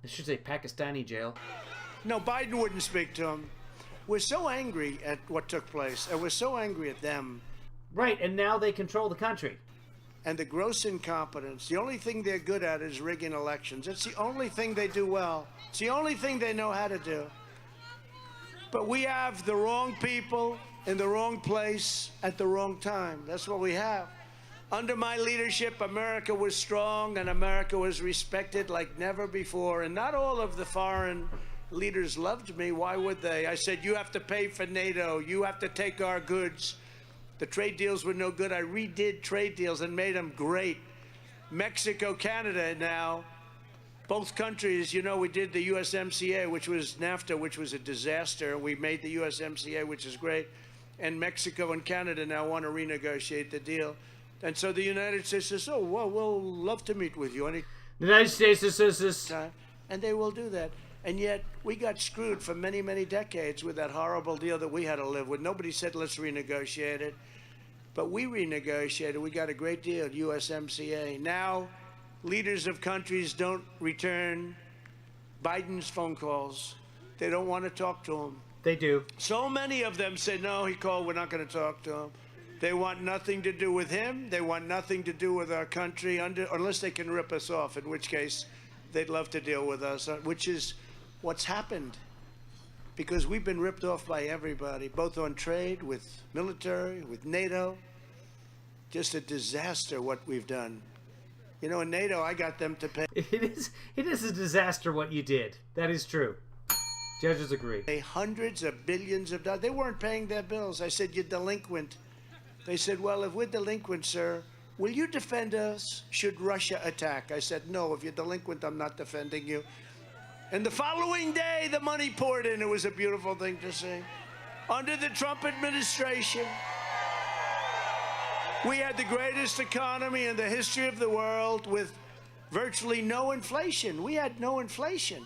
They should say Pakistani jail. No, Biden wouldn't speak to him. We're so angry at what took place, and we're so angry at them. Right, and now they control the country. And the gross incompetence. The only thing they're good at is rigging elections. It's the only thing they do well. It's the only thing they know how to do. But we have the wrong people in the wrong place at the wrong time. That's what we have. Under my leadership, America was strong and America was respected like never before. And not all of the foreign leaders loved me. Why would they? I said, you have to pay for NATO. You have to take our goods. The trade deals were no good. I redid trade deals and made them great. Mexico, Canada now, both countries, you know, we did the USMCA, which was NAFTA, which was a disaster. We made the USMCA, which is great. And Mexico and Canada now want to renegotiate the deal. And so the United States says, oh, well, we'll love to meet with you. The United States says this. And they will do that. And yet we got screwed for many, many decades with that horrible deal that we had to live with. Nobody said, let's renegotiate it. But we renegotiated. We got a great deal, USMCA. Now, leaders of countries don't return Biden's phone calls. They don't want to talk to him. They do. So many of them say, no, he called, we're not going to talk to him. They want nothing to do with him. They want nothing to do with our country, unless they can rip us off, in which case they'd love to deal with us, which is what's happened. Because we've been ripped off by everybody, both on trade, with military, with NATO. Just a disaster what we've done. You know, in NATO, I got them to pay. It is a disaster what you did. That is true. Judges agree. Hundreds of billions of dollars. They weren't paying their bills. I said, you're delinquent. They said, well, if we're delinquent, sir, will you defend us should Russia attack? I said, no, if you're delinquent, I'm not defending you. And the following day, the money poured in. It was a beautiful thing to see. Under the Trump administration, we had the greatest economy in the history of the world with virtually no inflation. We had no inflation.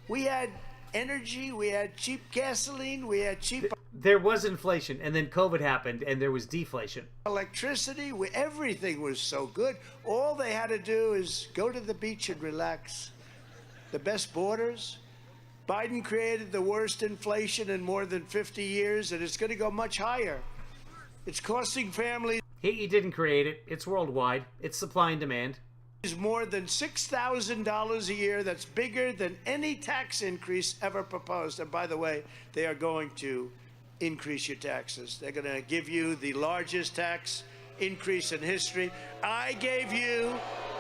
We had energy, we had cheap gasoline, we had cheap... There was inflation, and then COVID happened, and there was deflation. Electricity, everything was so good. All they had to do is go to the beach and relax. The best borders. Biden created the worst inflation in more than 50 years, and it's going to go much higher. It's costing families... He didn't create it. It's worldwide. It's supply and demand. Is more than $6,000 a year. That's bigger than any tax increase ever proposed. And by the way, they are going to increase your taxes. They're going to give you the largest tax increase in history. I gave you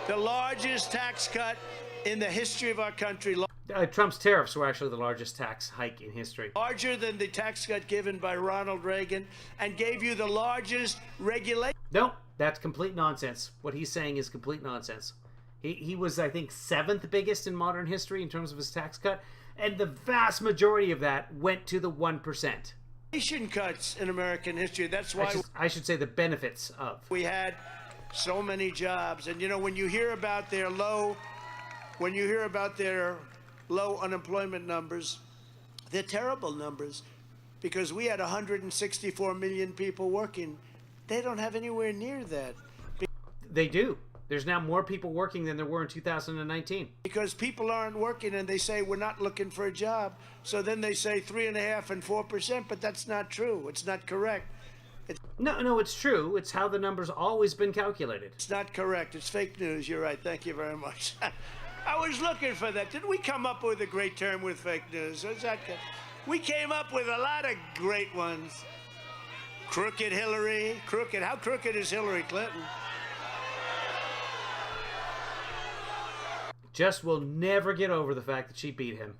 the largest tax cut in the history of our country. Trump's tariffs were actually the largest tax hike in history. Larger than the tax cut given by Ronald Reagan, and gave you the largest regulation. No, that's complete nonsense. What he's saying is complete nonsense. He was, I think, 7th biggest in modern history in terms of his tax cut, and the vast majority of that went to the 1%. Cuts in American history. That's why I should say the benefits of. We had so many jobs, and you know, when you hear about their low unemployment numbers, they're terrible numbers, because we had 164 million people working. They don't have anywhere near that. They do. There's now more people working than there were in 2019. Because people aren't working, and they say we're not looking for a job. So then they say 3.5% and 4%, but that's not true. It's not correct. No, it's true. It's how the number's always been calculated. It's not correct. It's fake news. You're right. Thank you very much. I was looking for that. Didn't we come up with a great term with fake news? Is that good? We came up with a lot of great ones. Crooked Hillary. Crooked. How crooked is Hillary Clinton? Just will never get over the fact that she beat him.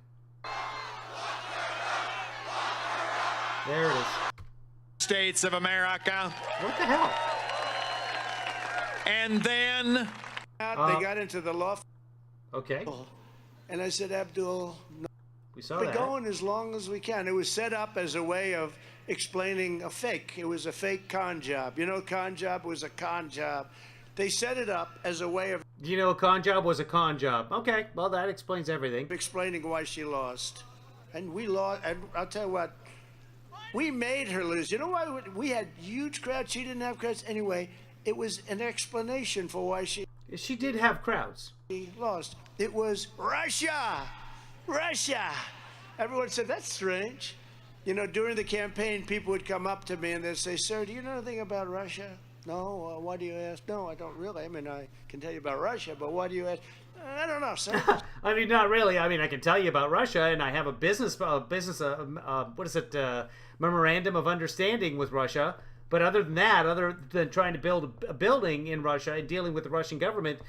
There it is. States of America. What the hell? And then... They got into the loft. Okay. And I said, Abdul, no, we saw we're that. going as long as we can. It was set up as a way of explaining a fake. It was a fake con job. You know, con job was a con job. They set it up as a way of... You know, a con job was a con job. Okay, well, that explains everything. Explaining why she lost. And we lost, and I'll tell you what, we made her lose. You know why? We had huge crowds. She didn't have crowds. Anyway, it was an explanation for why she... She did have crowds. He lost. It was Russia. Russia. Everyone said, that's strange. You know, during the campaign, people would come up to me and they'd say, sir, do you know anything about Russia? No. Why do you ask? No, I don't really. I mean, I can tell you about Russia, but why do you ask? I don't know, sir. I mean, not really. I mean, I can tell you about Russia, and I have a memorandum of understanding with Russia. But other than that, other than trying to build a building in Russia and dealing with the Russian government,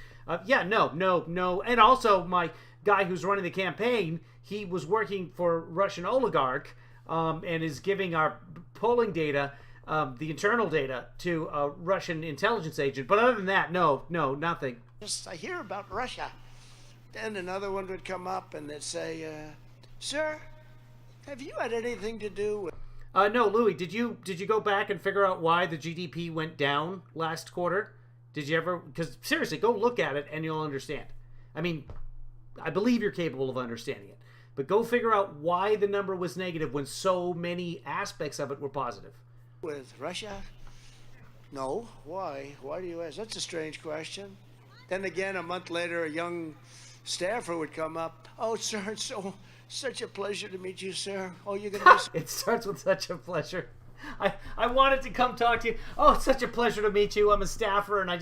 no. And also, my guy who's running the campaign, he was working for Russian oligarch and is giving our polling data, the internal data, to a Russian intelligence agent. But other than that, no, nothing. Just, I hear about Russia. Then another one would come up and they'd say, sir, have you had anything to do with... No, Louis, did you go back and figure out why the GDP went down last quarter? Did you ever? Because seriously, go look at it and you'll understand. I mean, I believe you're capable of understanding it. But go figure out why the number was negative when so many aspects of it were positive. With Russia? No. Why? Why do you ask? That's a strange question. Then again, a month later, a young staffer would come up. Oh, sir, it's such a pleasure to meet you, sir. Oh, you're going to be... It starts with such a pleasure. I wanted to come talk to you. Oh, it's such a pleasure to meet you. I'm a staffer, and I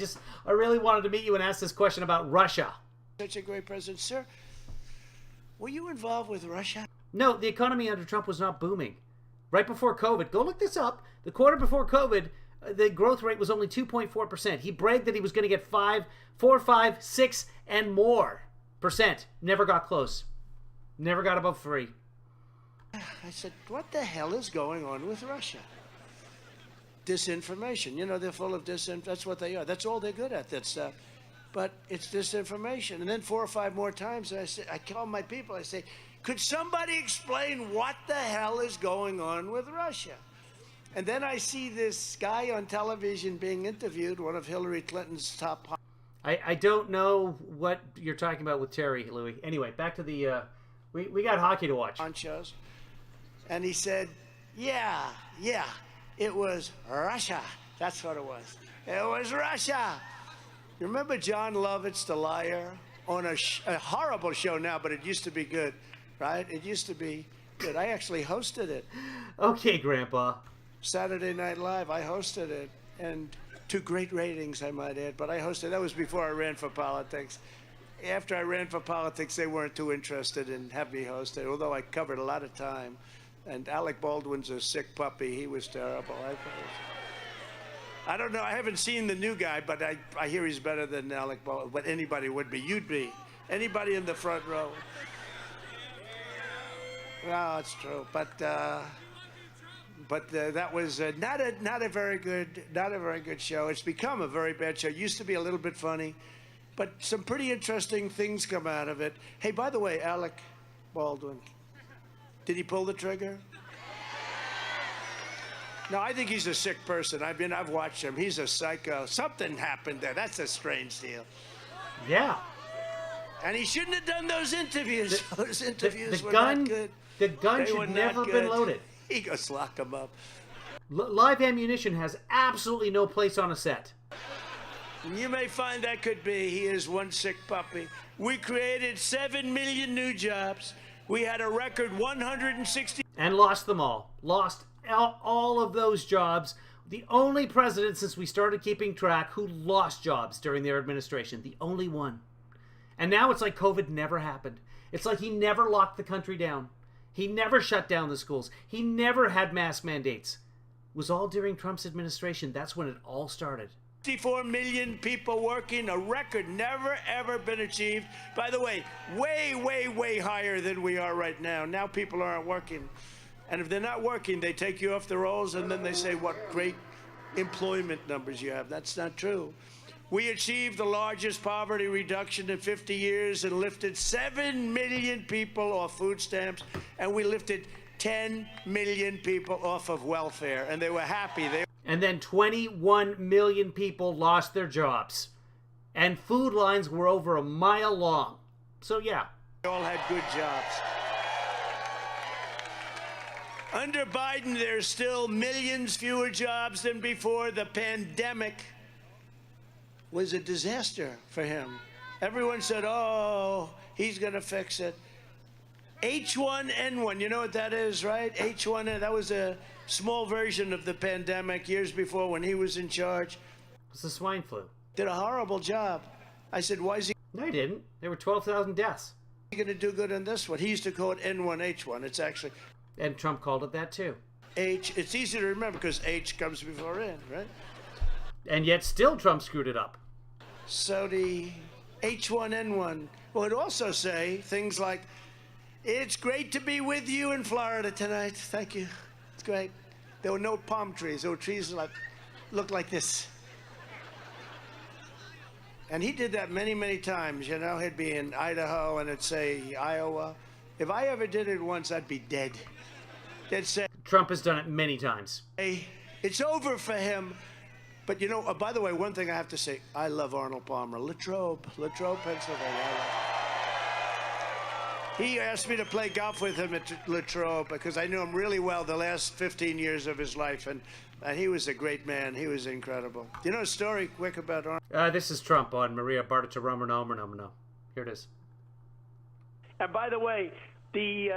really wanted to meet you and ask this question about Russia. Such a great president. Sir, were you involved with Russia? No, the economy under Trump was not booming. Right before COVID, go look this up. The quarter before COVID, the growth rate was only 2.4%. He bragged that he was going to get 4, 5, 6, and more %. Never got close. Never got above 3. I said, what the hell is going on with Russia? Disinformation. You know, they're full of disinformation. That's what they are. That's all they're good at, that stuff. But it's disinformation. And then 4 or 5 more times, I call my people. I say, could somebody explain what the hell is going on with Russia? And then I see this guy on television being interviewed, one of Hillary Clinton's top... I don't know what you're talking about with Terry, Louis. Anyway, back to the... We got hockey to watch. On shows. And he said, yeah, it was Russia. That's what it was. It was Russia. You remember John Lovitz, the liar, on a horrible show now, but it used to be good, right? It used to be good. I actually hosted it. Okay, Grandpa. Saturday Night Live, I hosted it. And to great ratings, I might add. But I hosted, that was before I ran for politics. After I ran for politics, they weren't too interested in having me host it, although I covered a lot of time. And Alec Baldwin's a sick puppy. He was terrible. I don't know. I haven't seen the new guy, but I hear he's better than Alec Baldwin. But anybody would be. You'd be. Anybody in the front row. No, it's true. But that was not a very good show. It's become a very bad show. It used to be a little bit funny, but some pretty interesting things come out of it. Hey, by the way, Alec Baldwin, did he pull the trigger? No, I think he's a sick person. I've watched him. He's a psycho. Something happened there. That's a strange deal. Yeah. And he shouldn't have done those interviews. Those interviews were gun, not good. The gun should never been loaded. He goes lock him up. Live ammunition has absolutely no place on a set. You may find that could be. He is one sick puppy. We created 7 million new jobs. We had a record 160. And lost them all. Lost all of those jobs. The only president since we started keeping track who lost jobs during their administration. The only one. And now it's like COVID never happened. It's like he never locked the country down. He never shut down the schools. He never had mask mandates. It was all during Trump's administration. That's when it all started. 64 million people working, a record never, ever been achieved. By the way, way, way, way higher than we are right now. Now people aren't working. And if they're not working, they take you off the rolls, and then they say what great employment numbers you have. That's not true. We achieved the largest poverty reduction in 50 years and lifted 7 million people off food stamps, and we lifted 10 million people off of welfare, and they were happy. And then 21 million people lost their jobs. And food lines were over a mile long. So yeah. They all had good jobs. Under Biden, there's still millions fewer jobs than before the pandemic. was a disaster for him. Everyone said, oh, he's going to fix it. H1N1, you know what that is, right? H1N, that was a small version of the pandemic years before when he was in charge. It's the swine flu. Did a horrible job. I said, why is he? No, he didn't. There were 12,000 deaths. Going to do good on this one? He used to call it N1H1. It's actually. And Trump called it that too. H. It's easy to remember because H comes before N, right? And yet still Trump screwed it up. So the H1N1 would also say things like, it's great to be with you in Florida tonight. Thank you. It's great. There were no palm trees. There were trees like looked like this. And he did that many, many times. You know, he'd be in Idaho and it'd say Iowa. If I ever did it once, I'd be dead. They'd say, Trump has done it many times. hey, it's over for him. But, you know, by the way, one thing I have to say, I love Arnold Palmer. Latrobe, Pennsylvania. He asked me to play golf with him at Latrobe because I knew him really well the last 15 years of his life. And he was a great man. He was incredible. You know a story quick about Arnold? This is Trump on Maria Bartiromo. Here it is. And by the way, the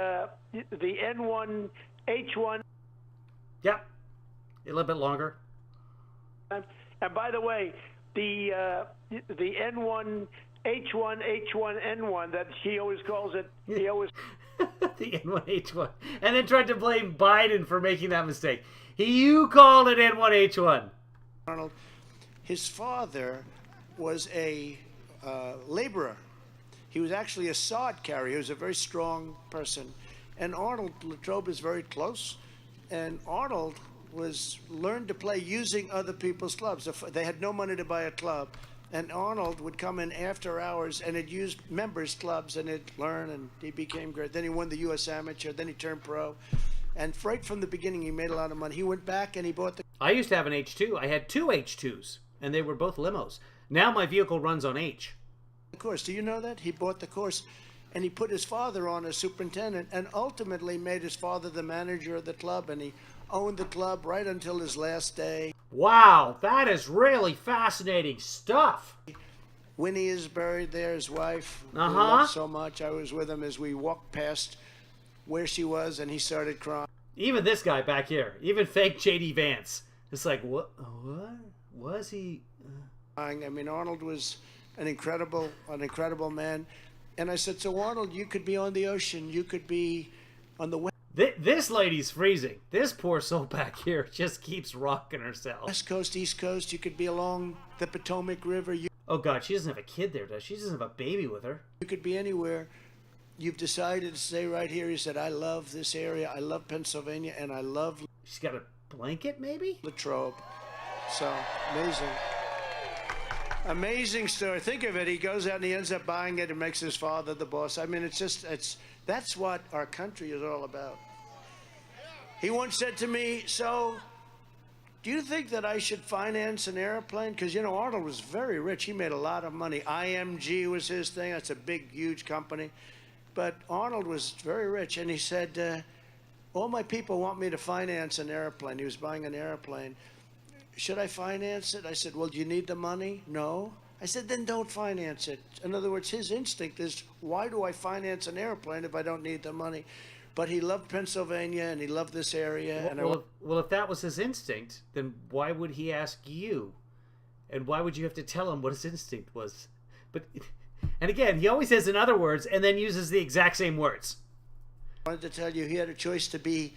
N1, H1. Yep. A little bit longer. And by the way, the N1, H1N1 that he always calls it. He always the N1H1, and then tried to blame Biden for making that mistake. You called it N1H1. Arnold, his father was a laborer. He was actually a sod carrier. He was a very strong person. And Arnold, Latrobe is very close. And Arnold learned to play using other people's clubs. They had no money to buy a club. And Arnold would come in after hours and he'd use members' clubs and he'd learn and he became great. Then he won the U.S. Amateur. Then he turned pro. And right from the beginning, he made a lot of money. He went back and he bought the... I used to have an H2. I had two H2s, and they were both limos. Now my vehicle runs on H. course. Do you know that? He bought the course, and he put his father on as superintendent, and ultimately made his father the manager of the club, and he owned the club right until his last day. Wow, that is really fascinating stuff. Winnie is buried there, his wife. We loved so much. I was with him as we walked past where she was, and he started crying. Even this guy back here, even fake J.D. Vance. It's like, what was he? I mean, Arnold was an incredible man. And I said, so Arnold, you could be on the ocean. You could be on the This lady's freezing. This poor soul back here just keeps rocking herself. West Coast, East Coast. You could be along the Potomac River. Oh, God, she doesn't have a kid there, does she? She doesn't have a baby with her. You could be anywhere. You've decided to stay right here. He said, I love this area. I love Pennsylvania, and I love... She's got a blanket, maybe? Latrobe. So, amazing. Amazing story. Think of it. He goes out and he ends up buying it and makes his father the boss. I mean, that's what our country is all about. He once said to me, so, do you think that I should finance an airplane? Because, you know, Arnold was very rich. He made a lot of money. IMG was his thing. That's a big, huge company. But Arnold was very rich. And he said, all my people want me to finance an airplane. He was buying an airplane. Should I finance it? I said, well, do you need the money? No. I said, then don't finance it. In other words, his instinct is, why do I finance an airplane if I don't need the money? But he loved Pennsylvania, and he loved this area. Well, if that was his instinct, then why would he ask you? And why would you have to tell him what his instinct was? And again, he always says in other words, and then uses the exact same words. I wanted to tell you, he had a choice to be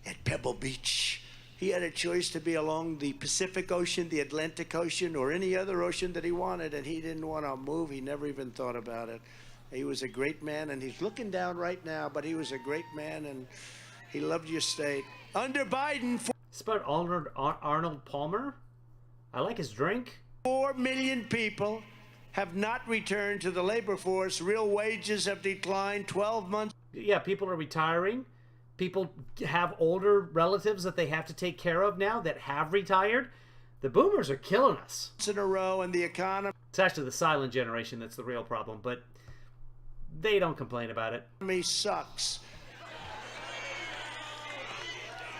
at Pebble Beach. He had a choice to be along the Pacific Ocean, the Atlantic Ocean, or any other ocean that he wanted, and he didn't want to move. He never even thought about it. He was a great man, and he's looking down right now, but he was a great man, and he loved your state. Under Biden... It's about Arnold Palmer. I like his drink. 4 million people have not returned to the labor force. Real wages have declined 12 months. Yeah, people are retiring. People have older relatives that they have to take care of now that have retired. The boomers are killing us. In a row, and the economy... It's actually the silent generation that's the real problem, but they don't complain about it. ...economy sucks.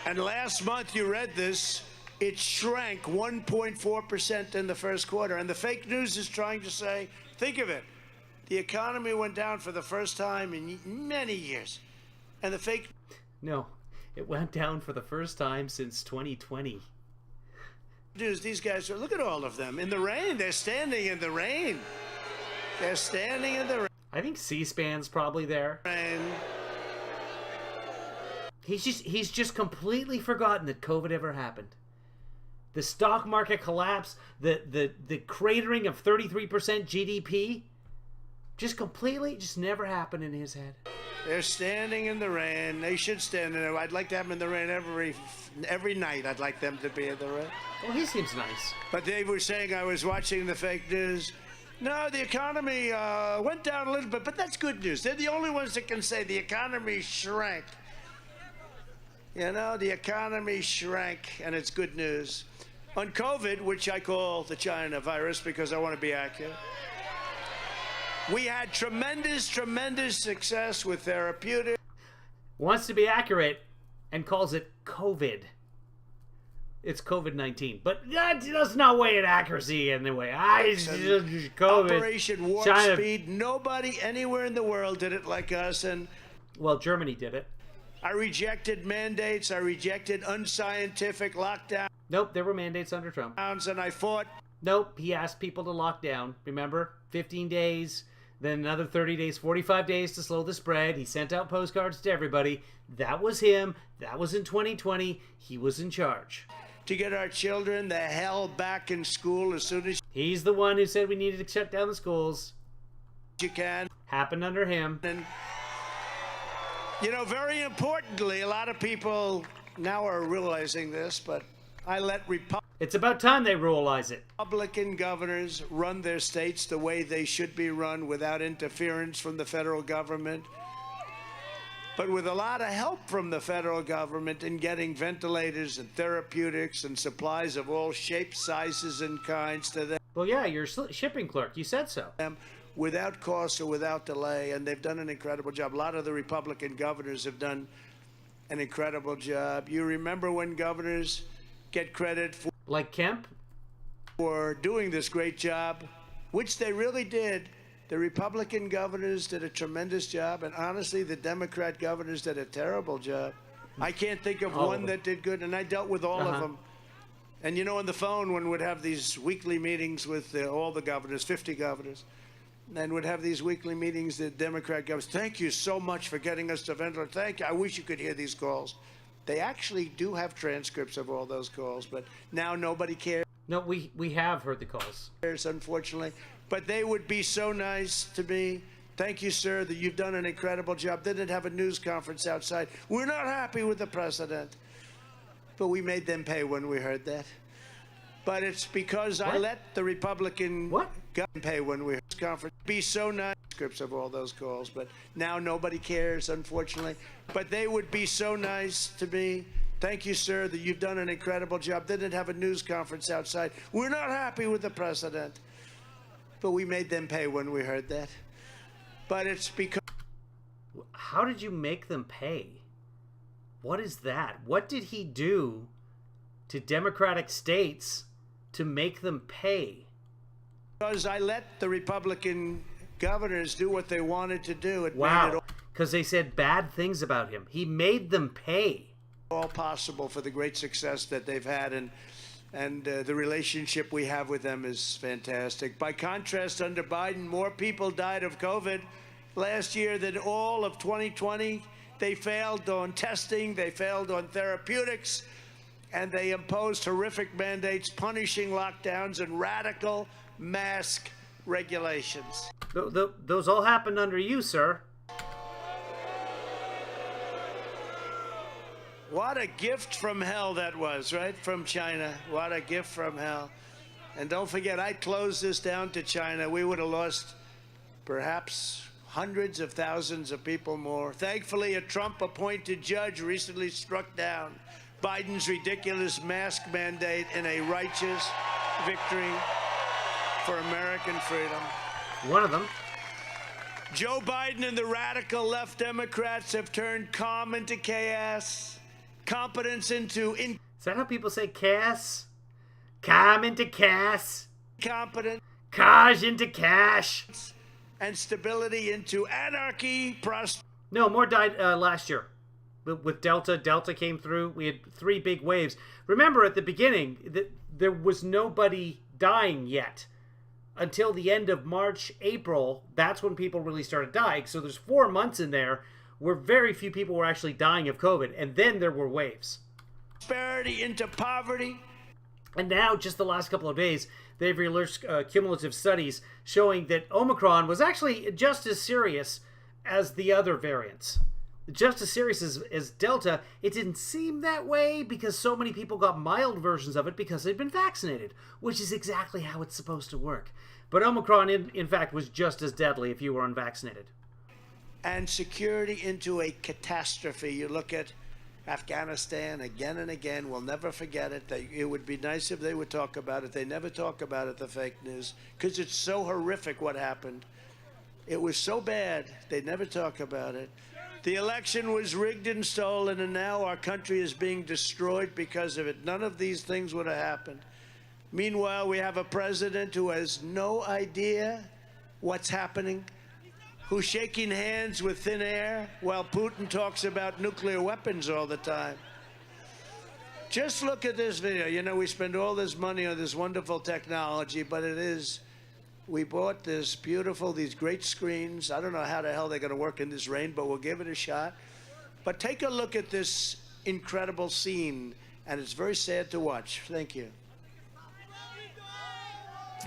And last month, you read this, it shrank 1.4% in the first quarter. And the fake news is trying to say, think of it, the economy went down for the first time in many years. And the fake... No, it went down for the first time since 2020. news, these guys are, look at all of them in the rain. They're standing in the rain. They're standing in the rain. I think C-SPAN's probably there. He's just completely forgotten that COVID ever happened. The stock market collapse, the cratering of 33% GDP, just never happened in his head. They're standing in the rain. They should stand in it. I'd like to have them in the rain every night. I'd like them to be in the rain. Well, he seems nice. But they were saying, I was watching the fake news. No, the economy went down a little bit, but that's good news. They're the only ones that can say the economy shrank. You know, the economy shrank, and it's good news. On COVID, which I call the China virus because I want to be accurate, we had tremendous success with therapeutics. Wants to be accurate and calls it COVID. It's COVID-19, but that's not way in accuracy anyway. COVID. Operation Warp China. Speed. Nobody anywhere in the world did it like us, and well, Germany did it. I rejected mandates. I rejected unscientific lockdowns. Nope, there were mandates under Trump. And I fought. Nope, he asked people to lock down. Remember? 15 days, then another 30 days, 45 days to slow the spread. He sent out postcards to everybody. That was him. That was in 2020. He was in charge. To get our children the hell back in school as soon as he's the one who said we needed to shut down the schools. You can. Happened under him. And, you know, very importantly, a lot of people now are realizing this, but I let It's about time they realize it. Republican governors run their states the way they should be run without interference from the federal government, but with a lot of help from the federal government in getting ventilators and therapeutics and supplies of all shapes, sizes, and kinds to them. Well, yeah, you're a shipping clerk. You said so. Without cost or without delay, and they've done an incredible job. A lot of the Republican governors have done an incredible job. You remember when governors get credit for... Like Kemp? For doing this great job, which they really did. The Republican governors did a tremendous job, and honestly, the Democrat governors did a terrible job. I can't think of one that did good, and I dealt with all of them. And you know, on the phone, one would have these weekly meetings with all the governors, 50 governors, and would have these weekly meetings, the Democrat governors. Thank you so much for getting us to ventilator. Thank you. I wish you could hear these calls. They actually do have transcripts of all those calls, but now nobody cares. No, we have heard the calls. Unfortunately. But they would be so nice to me. Thank you, sir, that you've done an incredible job. They didn't have a news conference outside. We're not happy with the president. But we made them pay when we heard that. But it's because I let the Republican government pay when we heard this conference. Be so nice. Scripts of all those calls. But now nobody cares, unfortunately. But they would be so nice to me. Thank you, sir, that you've done an incredible job. They didn't have a news conference outside. We're not happy with the president. But we made them pay when we heard that. But it's because... How did you make them pay? What is that? What did he do to Democratic states to make them pay? Because I let the Republican governors do what they wanted to do. Wow. Because they said bad things about him. He made them pay. All possible for the great success that they've had, and the relationship we have with them is fantastic. By contrast, under Biden, more people died of COVID last year than all of 2020. They failed on testing, they failed on therapeutics, and they imposed horrific mandates, punishing lockdowns and radical mask regulations. Those all happened under you, sir. What a gift from hell that was, right? From China. What a gift from hell. And don't forget, I closed this down to China. We would have lost perhaps hundreds of thousands of people more. Thankfully, a Trump-appointed judge recently struck down Biden's ridiculous mask mandate in a righteous victory for American freedom. One of them. Joe Biden and the radical left Democrats have turned calm into chaos, competence into... Is that how people say Cass? Come into Cass. Competent. Cash into cash. And stability into anarchy. No, more died last year. With Delta. Delta came through. We had 3 big waves. Remember, at the beginning, there was nobody dying yet. Until the end of March, April, that's when people really started dying. So there's 4 months in there where very few people were actually dying of COVID. And then there were waves. Prosperity into poverty. And now, just the last couple of days, they've released cumulative studies showing that Omicron was actually just as serious as the other variants. Just as serious as Delta. It didn't seem that way because so many people got mild versions of it because they'd been vaccinated, which is exactly how it's supposed to work. But Omicron, in fact, was just as deadly if you were unvaccinated. And security into a catastrophe. You look at Afghanistan again and again. We'll never forget it. It would be nice if they would talk about it. They never talk about it, the fake news, because it's so horrific what happened. It was so bad, they never talk about it. The election was rigged and stolen, and now our country is being destroyed because of it. None of these things would have happened. Meanwhile, we have a president who has no idea what's happening, who's shaking hands with thin air while Putin talks about nuclear weapons all the time. Just look at this video. You know, we spend all this money on this wonderful technology, but we bought these great screens. I don't know how the hell they're going to work in this rain, but we'll give it a shot. But take a look at this incredible scene, and it's very sad to watch. Thank you.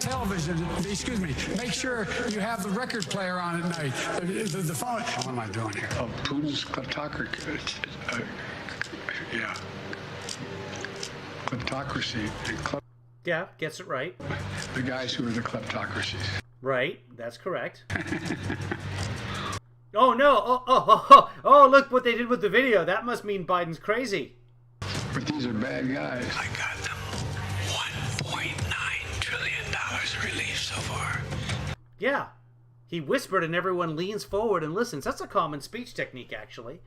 Television, excuse me, make sure you have the record player on at night. The phone. What am I doing here? Oh, Putin's kleptocracy. Yeah. Kleptocracy. Yeah, gets it right. The guys who are the kleptocracies. Right, that's correct. Oh no! Oh! Look what they did with the video. That must mean Biden's crazy. But these are bad guys. I got them. $1.9 trillion relief so far. Yeah. He whispered and everyone leans forward and listens. That's a common speech technique, actually.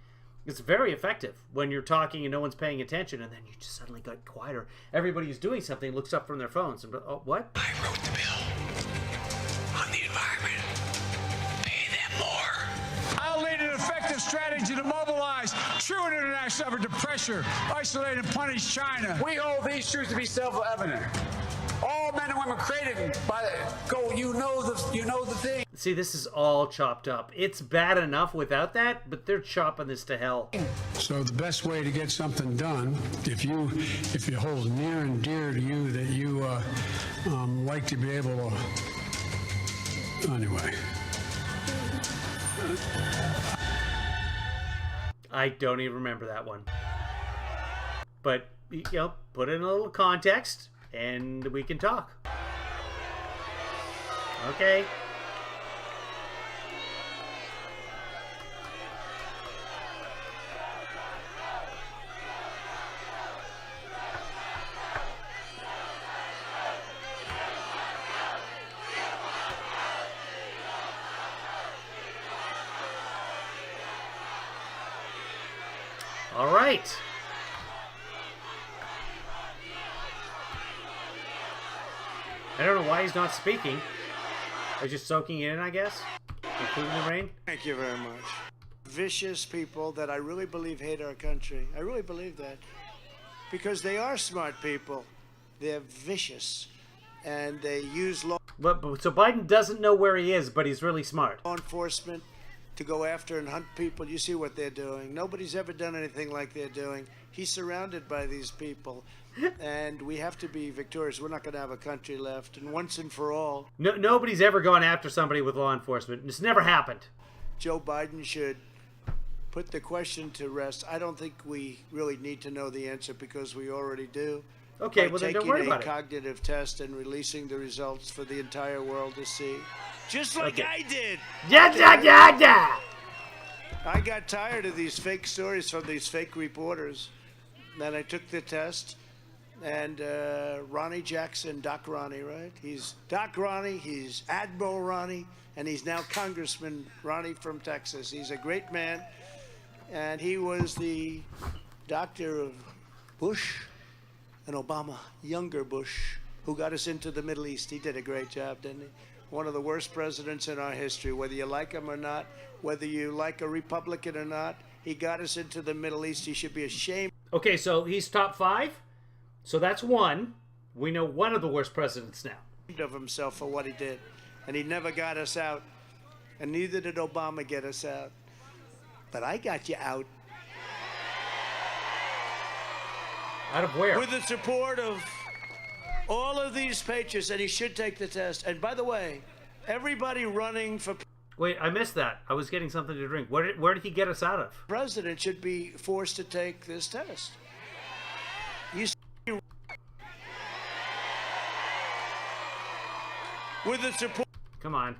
It's very effective when you're talking and no one's paying attention, and then you just suddenly got quieter. Everybody who's doing something looks up from their phones and, oh, what? I wrote the bill on the environment. Pay them more. I'll lead an effective strategy to mobilize true international effort to pressure, isolate, and punish China. We hold these truths to be self-evident. All men and women created by you know the thing. See, this is all chopped up. It's bad enough without that, but they're chopping this to hell. So the best way to get something done, if you hold near and dear to you that you like to be able to, anyway. I don't even remember that one. But, you know, put it in a little context, and we can talk. Okay. All right. I don't know why he's not speaking. He's just soaking in, I guess, including the rain. Thank you very much. Vicious people that I really believe hate our country. I really believe that. Because they are smart people. They're vicious. And they use law So Biden doesn't know where he is, but he's really smart. Law enforcement to go after and hunt people. You see what they're doing. Nobody's ever done anything like they're doing. He's surrounded by these people. And we have to be victorious. We're not going to have a country left. And once and for all... Nobody's ever gone after somebody with law enforcement. It's never happened. Joe Biden should put the question to rest. I don't think we really need to know the answer because we already do. Okay, well then don't worry about it. Taking a cognitive test and releasing the results for the entire world to see. Just like I did. Yeah. I got tired of these fake stories from these fake reporters. Then I took the test. And Ronnie Jackson, Doc Ronnie, right? He's Doc Ronnie, he's Admiral Ronnie, and he's now Congressman Ronnie from Texas. He's a great man, and he was the doctor of Bush an Obama younger Bush who got us into the Middle East. He did a great job, didn't he? One of the worst presidents in our history, whether you like him or not, whether you like a Republican or not. He got us into the Middle East. He should be ashamed. Okay, so he's top 5. So that's one. We know one of the worst presidents now. Of himself for what he did. And he never got us out. And neither did Obama get us out. But I got you out. Out of where? With the support of all of these patriots, and he should take the test. And by the way, everybody running for... Wait, I missed that. I was getting something to drink. Where did he get us out of? President should be forced to take this test. You see, with the support... Come on.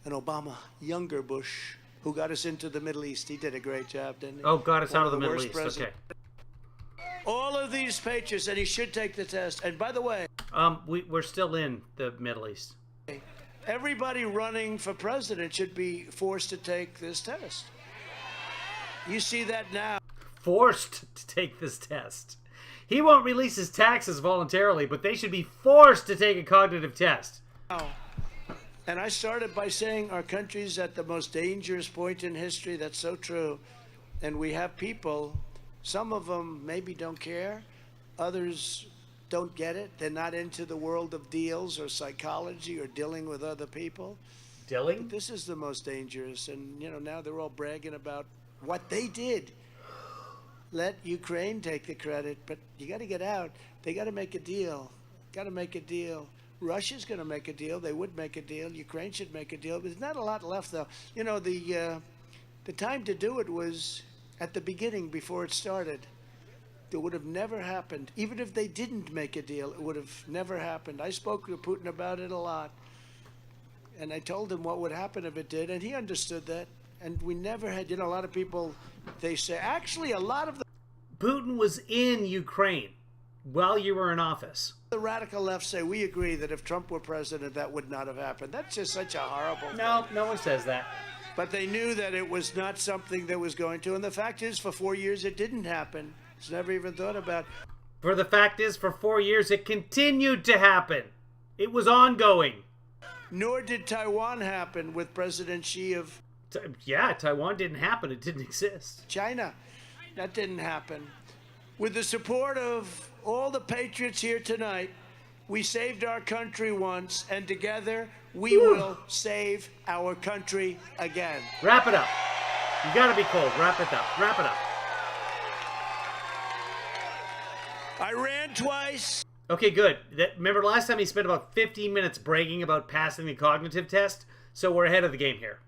An Obama younger Bush who got us into the Middle East. He did a great job, didn't he? Oh, got us One out of the Middle worst East. presidents. Okay. All of these patriots, and he should take the test. And by the way... We're still in the Middle East. Everybody running for president should be forced to take this test. You see that now. Forced to take this test. He won't release his taxes voluntarily, but they should be forced to take a cognitive test. And I started by saying our country's at the most dangerous point in history. That's so true. And we have people, some of them maybe don't care, others don't get it. They're not into the world of deals or psychology or dealing with other people. Dealing? But this is the most dangerous. And, you know, now they're all bragging about what they did. Let Ukraine take the credit, but you got to get out. They got to make a deal. Got to make a deal. Russia's going to make a deal. They would make a deal. Ukraine should make a deal. There's not a lot left, though. You know, the time to do it was at the beginning, before it started. It would have never happened. Even if they didn't make a deal, it would have never happened. I spoke to Putin about it a lot. And I told him what would happen if it did, and he understood that. And we never had, you know, a lot of people, they say, actually, a lot of the... Putin was in Ukraine while you were in office. The radical left say, we agree that if Trump were president, that would not have happened. That's just such a horrible thing. No one says that. But they knew that it was not something that was going to. And the fact is, for 4 years, it didn't happen. It's never even thought about. For the fact is, for 4 years, it continued to happen. It was ongoing. Nor did Taiwan happen with President Xi of... Yeah, Taiwan didn't happen. It didn't exist. China. That didn't happen. With the support of all the patriots here tonight, we saved our country once, and together we will save our country again. Wrap it up. You gotta be cold. Wrap it up. Wrap it up. I ran twice. Okay, good. Remember last time he spent about 15 minutes bragging about passing the cognitive test? So we're ahead of the game here.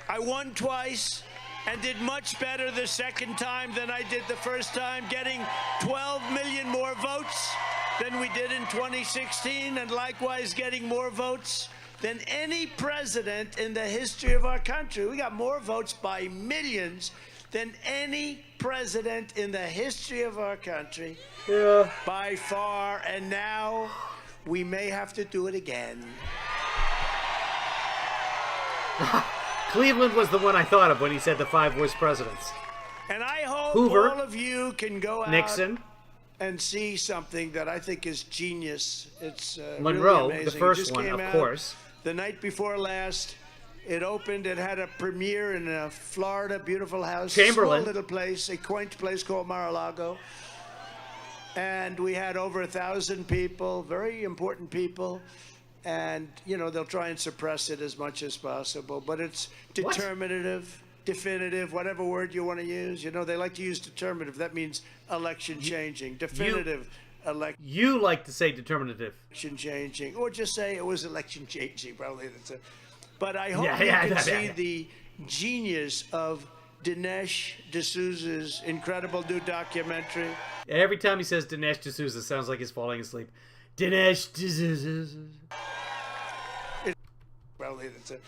I won twice and did much better the second time than I did the first time, getting 12 million more votes than we did in 2016, and likewise getting more votes than any president in the history of our country. We got more votes by millions than any president in the history of our country. Yeah. By far, and now we may have to do it again. Cleveland was the one I thought of when he said the 5 worst presidents. And I hope Hoover, all of you can go out Nixon, and see something that I think is genius. It's Monroe, really amazing. the first It just one, came of out course. The night before last, it opened. It had a premiere in Florida, beautiful house, Chamberlain, small little place, a quaint place called Mar-a-Lago. And we had over 1,000 people, very important people. And, you know, they'll try and suppress it as much as possible. But it's determinative, definitive, whatever word you want to use. You know, they like to use determinative. That means election changing. Definitive. You like to say determinative. Election changing. Or just say it was election changing. Probably that's it. But I hope you can see the genius of Dinesh D'Souza's incredible new documentary. Every time he says Dinesh D'Souza, it sounds like he's falling asleep. Dinesh D'Souza. Probably that's it.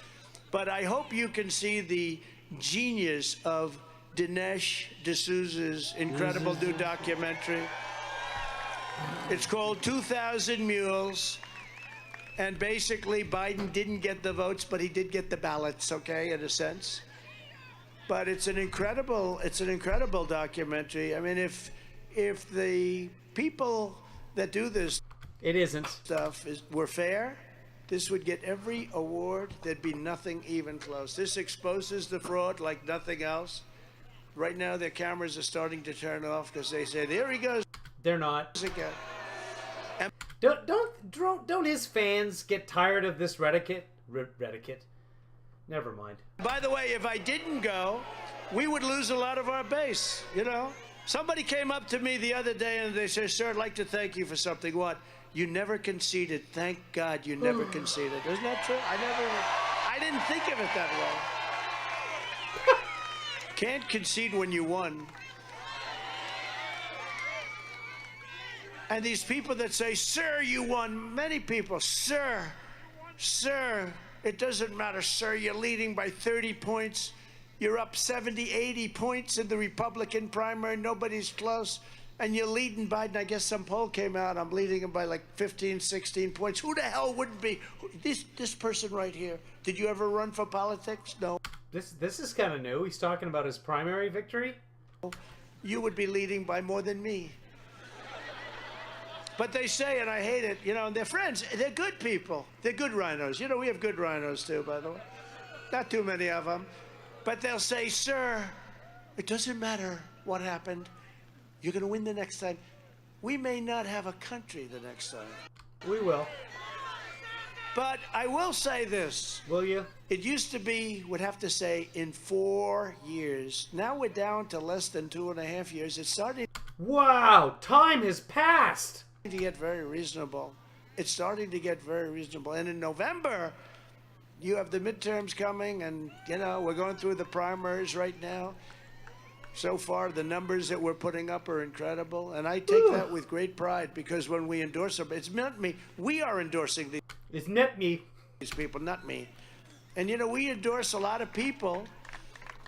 But I hope you can see the genius of Dinesh D'Souza's incredible new documentary. It's called 2,000 Mules. And basically, Biden didn't get the votes, but he did get the ballots, okay, in a sense. But it's an incredible documentary. I mean, if the people that do this stuff were fair, this would get every award. There'd be nothing even close. This exposes the fraud like nothing else. Right now, their cameras are starting to turn off because they say, "There he goes." They're not. Again. Don't his fans get tired of this reticent? Never mind. By the way, if I didn't go, we would lose a lot of our base, you know? Somebody came up to me the other day and they said, "Sir, I'd like to thank you for something." What? You never conceded. Thank God you never conceded. Isn't that true? I didn't think of it that way. Can't concede when you won. And these people that say, "Sir, you won," many people, "Sir, it doesn't matter, sir, you're leading by 30 points. You're up 70, 80 points in the Republican primary. Nobody's close. And you're leading Biden." I guess some poll came out. I'm leading him by like 15, 16 points. Who the hell wouldn't be? This person right here. Did you ever run for politics? No. This is kind of new. He's talking about his primary victory. You would be leading by more than me. But they say, and I hate it, you know, and they're friends. They're good people. They're good rhinos. You know, we have good rhinos too, by the way. Not too many of them. But they'll say, "Sir, it doesn't matter what happened. You're going to win the next time." We may not have a country the next time. We will. But I will say this. Will you? It used to be, would have to say, in 4 years. Now we're down to less than 2.5 years. It's starting. Wow, time has passed. To get very reasonable. It's starting to get very reasonable. And in November, you have the midterms coming, and, you know, we're going through the primaries right now. So far, the numbers that we're putting up are incredible, and I take that with great pride, because when we endorse them, it's not me. We are endorsing these. It's not me. These people, not me. And, you know, we endorse a lot of people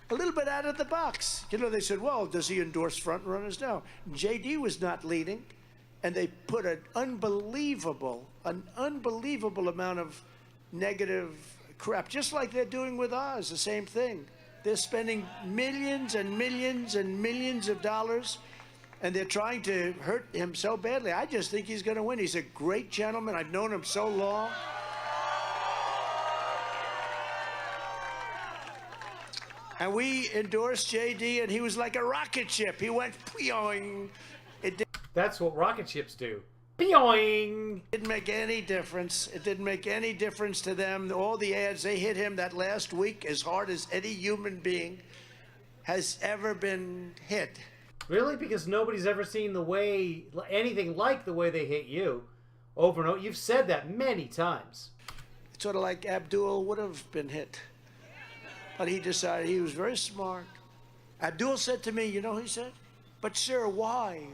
a little bit out of the box. You know, they said, "Well, does he endorse front runners?" No. JD was not leading. And they put an unbelievable amount of negative crap, just like they're doing with Oz, the same thing. They're spending millions and millions and millions of dollars, and they're trying to hurt him so badly. I just think he's going to win. He's a great gentleman. I've known him so long. And we endorsed JD, and he was like a rocket ship. He went peoing. That's what rocket ships do. Peoing! Didn't make any difference. It didn't make any difference to them. All the ads, they hit him that last week as hard as any human being has ever been hit. Really? Because nobody's ever seen anything like the way they hit you. Over and over. You've said that many times. It's sort of like Abdul would have been hit. But he decided, he was very smart. Abdul said to me, you know, he said, "But sir, why?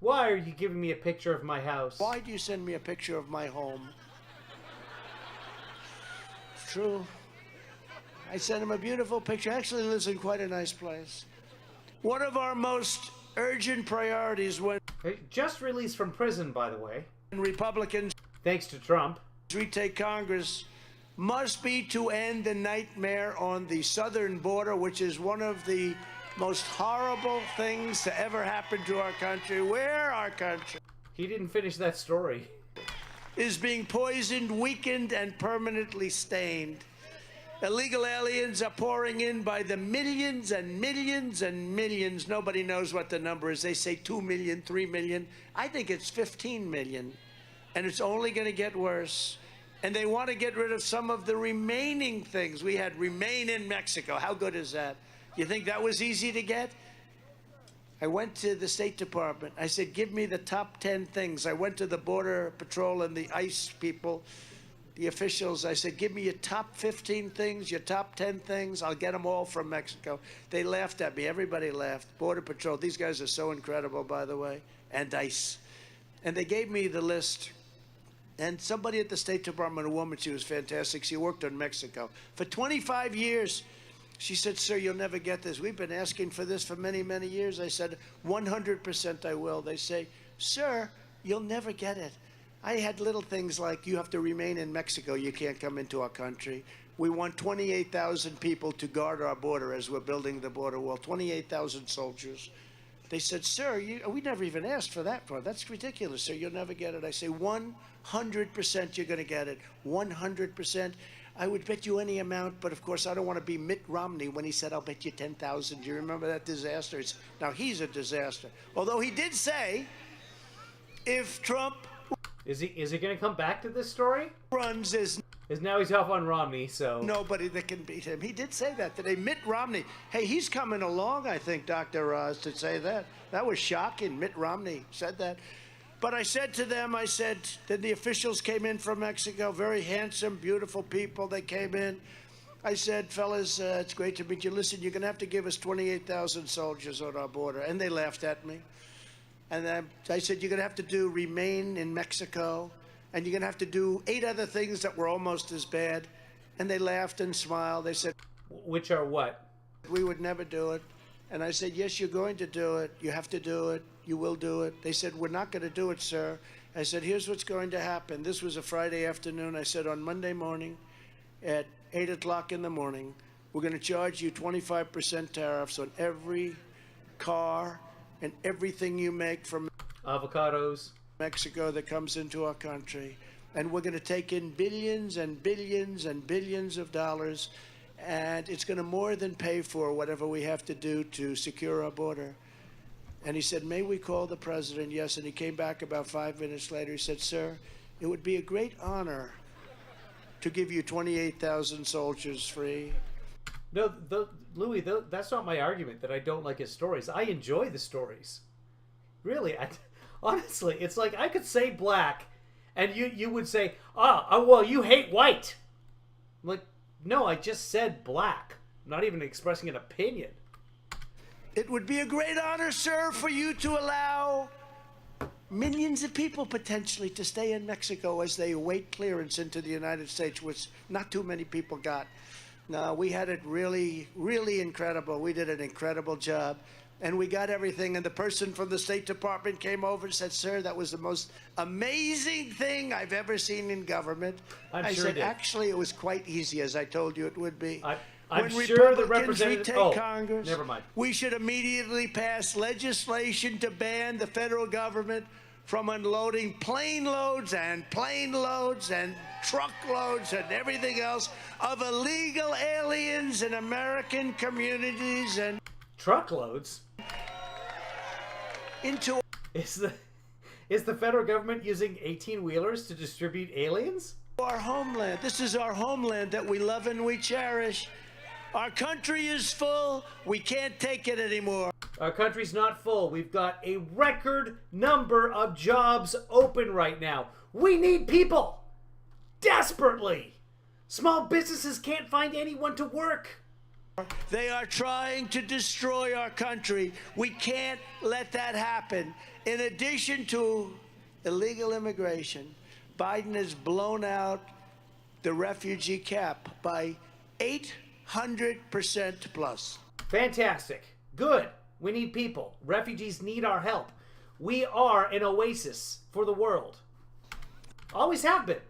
Why are you giving me a picture of my house? Why do you send me a picture of my home?" It's true. I sent him a beautiful picture. Actually lives in quite a nice place. One of our most urgent priorities when... Just released from prison, by the way. Republicans... Thanks to Trump. ...retake Congress must be to end the nightmare on the southern border, which is one of the most horrible things to ever happen to our country. Where our country... He didn't finish that story. ...is being poisoned, weakened, and permanently stained. Illegal aliens are pouring in by the millions and millions and millions. Nobody knows what the number is. They say 2 million, 3 million. I think it's 15 million. And it's only going to get worse. And they want to get rid of some of the remaining things. We had Remain in Mexico. How good is that? You think that was easy to get? I went to the State Department. I said, "Give me the top 10 things." I went to the Border Patrol and the ICE people, the officials. I said, "Give me your top 15 things, your top 10 things. I'll get them all from Mexico." They laughed at me. Everybody laughed. Border Patrol. These guys are so incredible, by the way. And ICE. And they gave me the list. And somebody at the State Department, a woman, she was fantastic. She worked in Mexico for 25 years. She said, "Sir, you'll never get this. We've been asking for this for many, many years." I said, 100% I will. They say, "Sir, you'll never get it." I had little things like, you have to remain in Mexico. You can't come into our country. We want 28,000 people to guard our border as we're building the border wall. 28,000 soldiers. They said, sir, we never even asked for that part. That's ridiculous, sir. You'll never get it. I say, 100% you're going to get it. 100%. I would bet you any amount, but of course I don't want to be Mitt Romney when he said, I'll bet you 10,000. Do you remember that disaster? Now he's a disaster. Although he did say, if Trump... Is he going to come back to this story? Runs is now he's off on Romney, so... Nobody that can beat him. He did say that today. Mitt Romney. Hey, he's coming along, I think, Dr. Oz, to say that. That was shocking. Mitt Romney said that. But I said to them, then the officials came in from Mexico, very handsome, beautiful people. They came in. I said, fellas, it's great to meet you. Listen, you're going to have to give us 28,000 soldiers on our border. And they laughed at me. And I said, you're going to have to remain in Mexico. And you're going to have to do 8 other things that were almost as bad. And they laughed and smiled. They said, which are what? We would never do it. And I said, yes, you're going to do it. You have to do it. You will do it. They said, we're not going to do it, sir. I said, here's what's going to happen. This was a Friday afternoon. I said, on Monday morning at 8 o'clock in the morning, we're going to charge you 25% tariffs on every car and everything you make from avocados, Mexico that comes into our country. And we're going to take in billions and billions and billions of dollars. And it's going to more than pay for whatever we have to do to secure our border. And he said, may we call the president? Yes. And he came back about 5 minutes later. He said, sir, it would be a great honor to give you 28,000 soldiers free. No, Louis, that's not my argument that I don't like his stories. I enjoy the stories. Really, honestly, it's like I could say black and you would say, well, you hate white. I'm like, no, I just said black. I'm not even expressing an opinion. It would be a great honor, sir, for you to allow millions of people potentially to stay in Mexico as they await clearance into the United States, which not too many people got. No, we had it really, really incredible. We did an incredible job. And we got everything. And the person from the State Department came over and said, sir, that was the most amazing thing I've ever seen in government. I said, actually, it was quite easy, as I told you it would be. I'm when sure the Republicans retake Congress, never mind. We should immediately pass legislation to ban the federal government from unloading plane loads and truckloads and everything else of illegal aliens in American communities and truckloads into is the federal government using 18-wheelers to distribute aliens? Our homeland. This is our homeland that we love and we cherish. Our country is full. We can't take it anymore. Our country's not full. We've got a record number of jobs open right now. We need people. Desperately. Small businesses can't find anyone to work. They are trying to destroy our country. We can't let that happen. In addition to illegal immigration, Biden has blown out the refugee cap by 800% plus. Fantastic. Good. We need people. Refugees need our help. We are an oasis for the world. Always have been.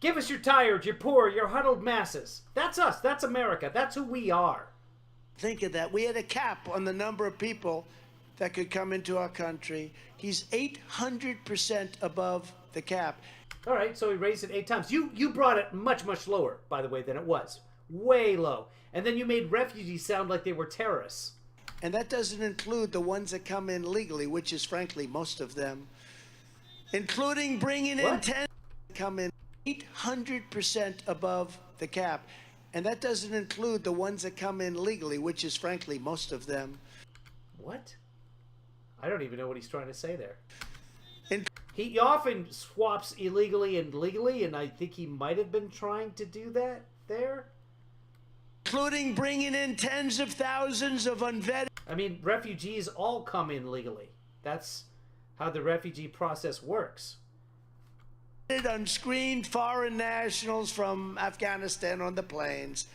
Give us your tired, your poor, your huddled masses. That's us. That's America. That's who we are. Think of that. We had a cap on the number of people that could come into our country. He's 800% above the cap. All right, so he raised it 8 times. You brought it much, much lower, by the way, than it was. Way low. And then you made refugees sound like they were terrorists. And that doesn't include the ones that come in legally, which is, frankly, most of them. Including bringing in 10 come in 800% above the cap. And that doesn't include the ones that come in legally, which is, frankly, most of them. What? I don't even know what he's trying to say there. He often swaps illegally and legally, and I think he might have been trying to do that there. Including bringing in tens of thousands of unvetted... I mean, refugees all come in legally. That's how the refugee process works. Unscreened foreign nationals from Afghanistan on the planes.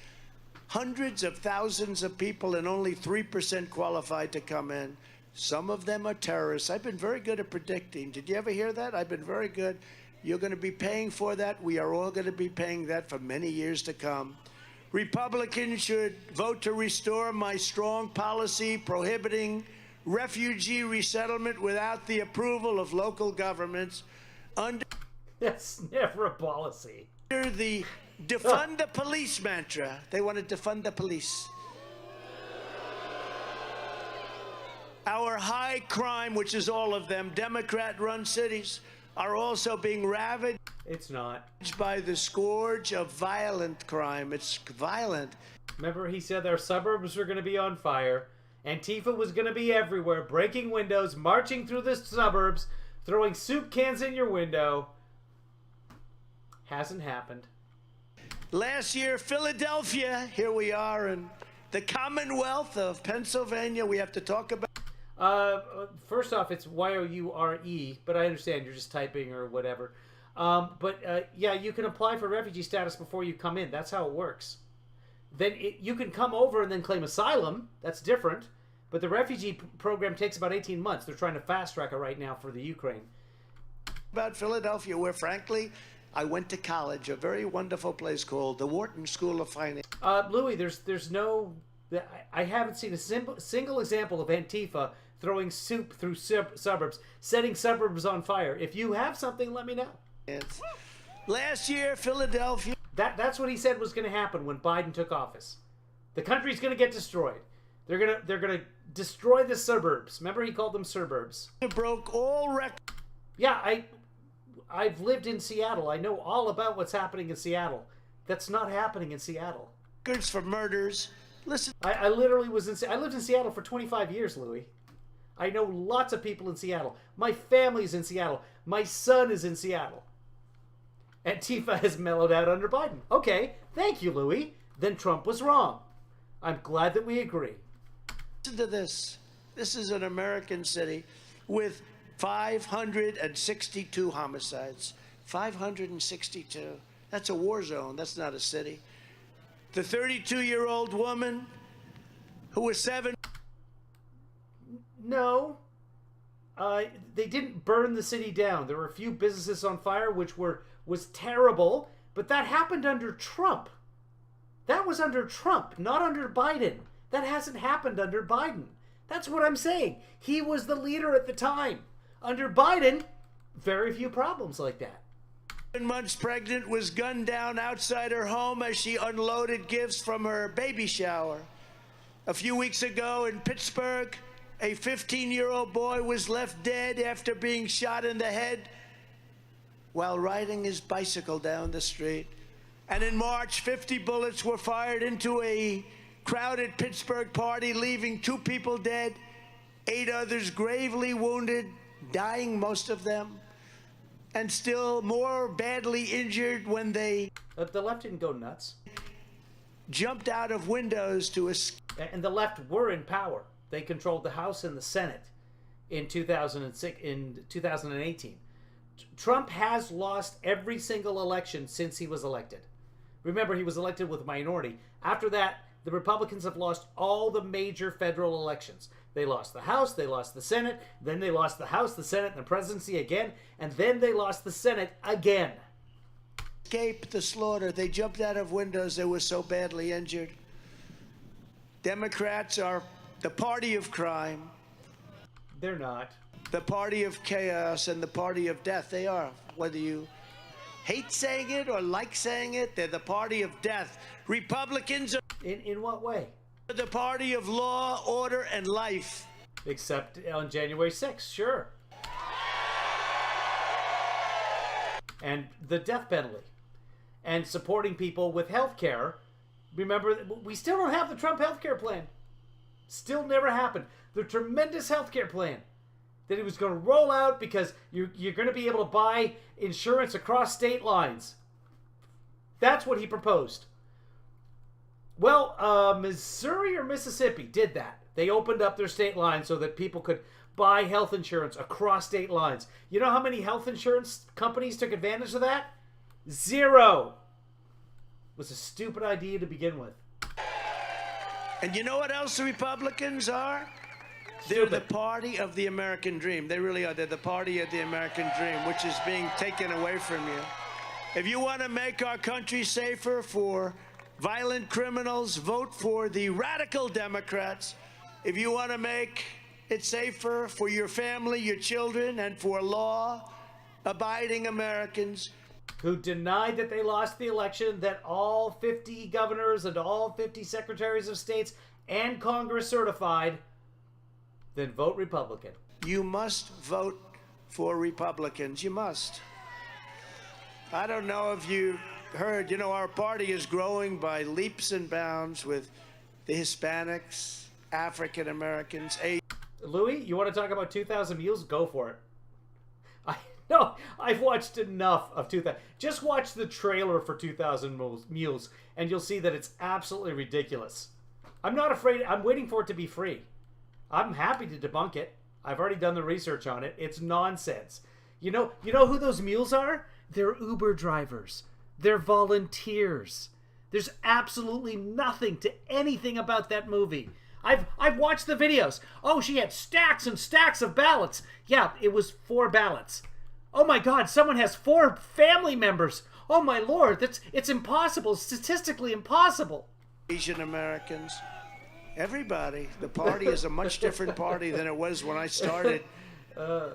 Hundreds of thousands of people and only 3% qualified to come in. Some of them are terrorists. I've been very good at predicting. Did you ever hear that? I've been very good. You're going to be paying for that. We are all going to be paying that for many years to come. Republicans should vote to restore my strong policy prohibiting refugee resettlement without the approval of local governments under That's never a policy. the defund the police mantra. They want to defund the police. Our high crime, which is all of them, Democrat-run cities, are also being ravaged. It's not. By the scourge of violent crime. It's violent. Remember, he said their suburbs were going to be on fire. Antifa was going to be everywhere, breaking windows, marching through the suburbs, throwing soup cans in your window. Hasn't happened. Last year, Philadelphia, here we are in the Commonwealth of Pennsylvania. We have to talk about. First off, it's Y-O-U-R-E, but I understand you're just typing or whatever. Yeah, you can apply for refugee status before you come in. That's how it works. Then you can come over and then claim asylum. That's different. But the refugee program takes about 18 months. They're trying to fast track it right now for the Ukraine. About Philadelphia, where frankly, I went to college, a very wonderful place called the Wharton School of Finance. Louis, there's no... I haven't seen a single example of Antifa throwing soup through suburbs, setting suburbs on fire. If you have something, let me know. Last year, Philadelphia. That's what he said was going to happen when Biden took office. The country's going to get destroyed. They're gonna destroy the suburbs. Remember, he called them suburbs. It broke all records. Yeah, I've lived in Seattle. I know all about what's happening in Seattle. That's not happening in Seattle. Records for murders. Listen. I literally I lived in Seattle for 25 years, Louis. I know lots of people in Seattle. My family's in Seattle. My son is in Seattle. Antifa has mellowed out under Biden. Okay, thank you, Louis. Then Trump was wrong. I'm glad that we agree. Listen to this. This is an American city with 562 homicides. 562. That's a war zone. That's not a city. The 32-year-old woman who was 7. No. They didn't burn the city down. There were a few businesses on fire, which was terrible, but that happened under Trump. That was under Trump, not under Biden. That hasn't happened under Biden. That's what I'm saying. He was the leader at the time. Under Biden, very few problems like that. 7 months pregnant, was gunned down outside her home as she unloaded gifts from her baby shower. A few weeks ago in Pittsburgh, a 15-year-old boy was left dead after being shot in the head while riding his bicycle down the street. And in March, 50 bullets were fired into a crowded Pittsburgh party, leaving 2 people dead, 8 others gravely wounded, dying, most of them, and still more badly injured when they... The left didn't go nuts. Jumped out of windows to escape. And the left were in power. They controlled the House and the Senate in 2018. Trump has lost every single election since he was elected. Remember, he was elected with a minority. After that, the Republicans have lost all the major federal elections. They lost the House, they lost the Senate, then they lost the House, the Senate, and the presidency again, and then they lost the Senate again. Escaped the slaughter. They jumped out of windows. They were so badly injured. Democrats are the party of crime. They're not. The party of chaos and the party of death. They are. Whether you hate saying it or like saying it, they're the party of death. Republicans are... In what way? The party of law, order, and life. Except on January 6th, sure. And the death penalty. And supporting people with health care. Remember, we still don't have the Trump health care plan. Still never happened. The tremendous health care plan that he was going to roll out because you're going to be able to buy insurance across state lines. That's what he proposed. Well, Missouri or Mississippi did that. They opened up their state lines so that people could buy health insurance across state lines. You know how many health insurance companies took advantage of that? 0. It was a stupid idea to begin with. And you know what else the Republicans are? They're the party of the American dream. They really are. They're the party of the American dream, which is being taken away from you. If you want to make our country safer for violent criminals, vote for the radical Democrats. If you want to make It's safer for your family, your children, and for law-abiding Americans who denied that they lost the election, that all 50 governors and all 50 secretaries of states and Congress certified, then vote Republican. You must vote for Republicans. You must. I don't know if you heard, you know, our party is growing by leaps and bounds with the Hispanics, African Americans. Louis, you want to talk about 2,000 Mules? Go for it. No, I've watched enough of 2,000. Just watch the trailer for 2,000 Mules, and you'll see that it's absolutely ridiculous. I'm not afraid. I'm waiting for it to be free. I'm happy to debunk it. I've already done the research on it. It's nonsense. You know who those mules are? They're Uber drivers. They're volunteers. There's absolutely nothing to anything about that movie. I've watched the videos. Oh, she had stacks and stacks of ballots. Yeah, it was 4 ballots. Oh my God, someone has 4 family members. Oh my Lord, it's impossible, statistically impossible. Asian Americans, everybody. The party is a much different party than it was when I started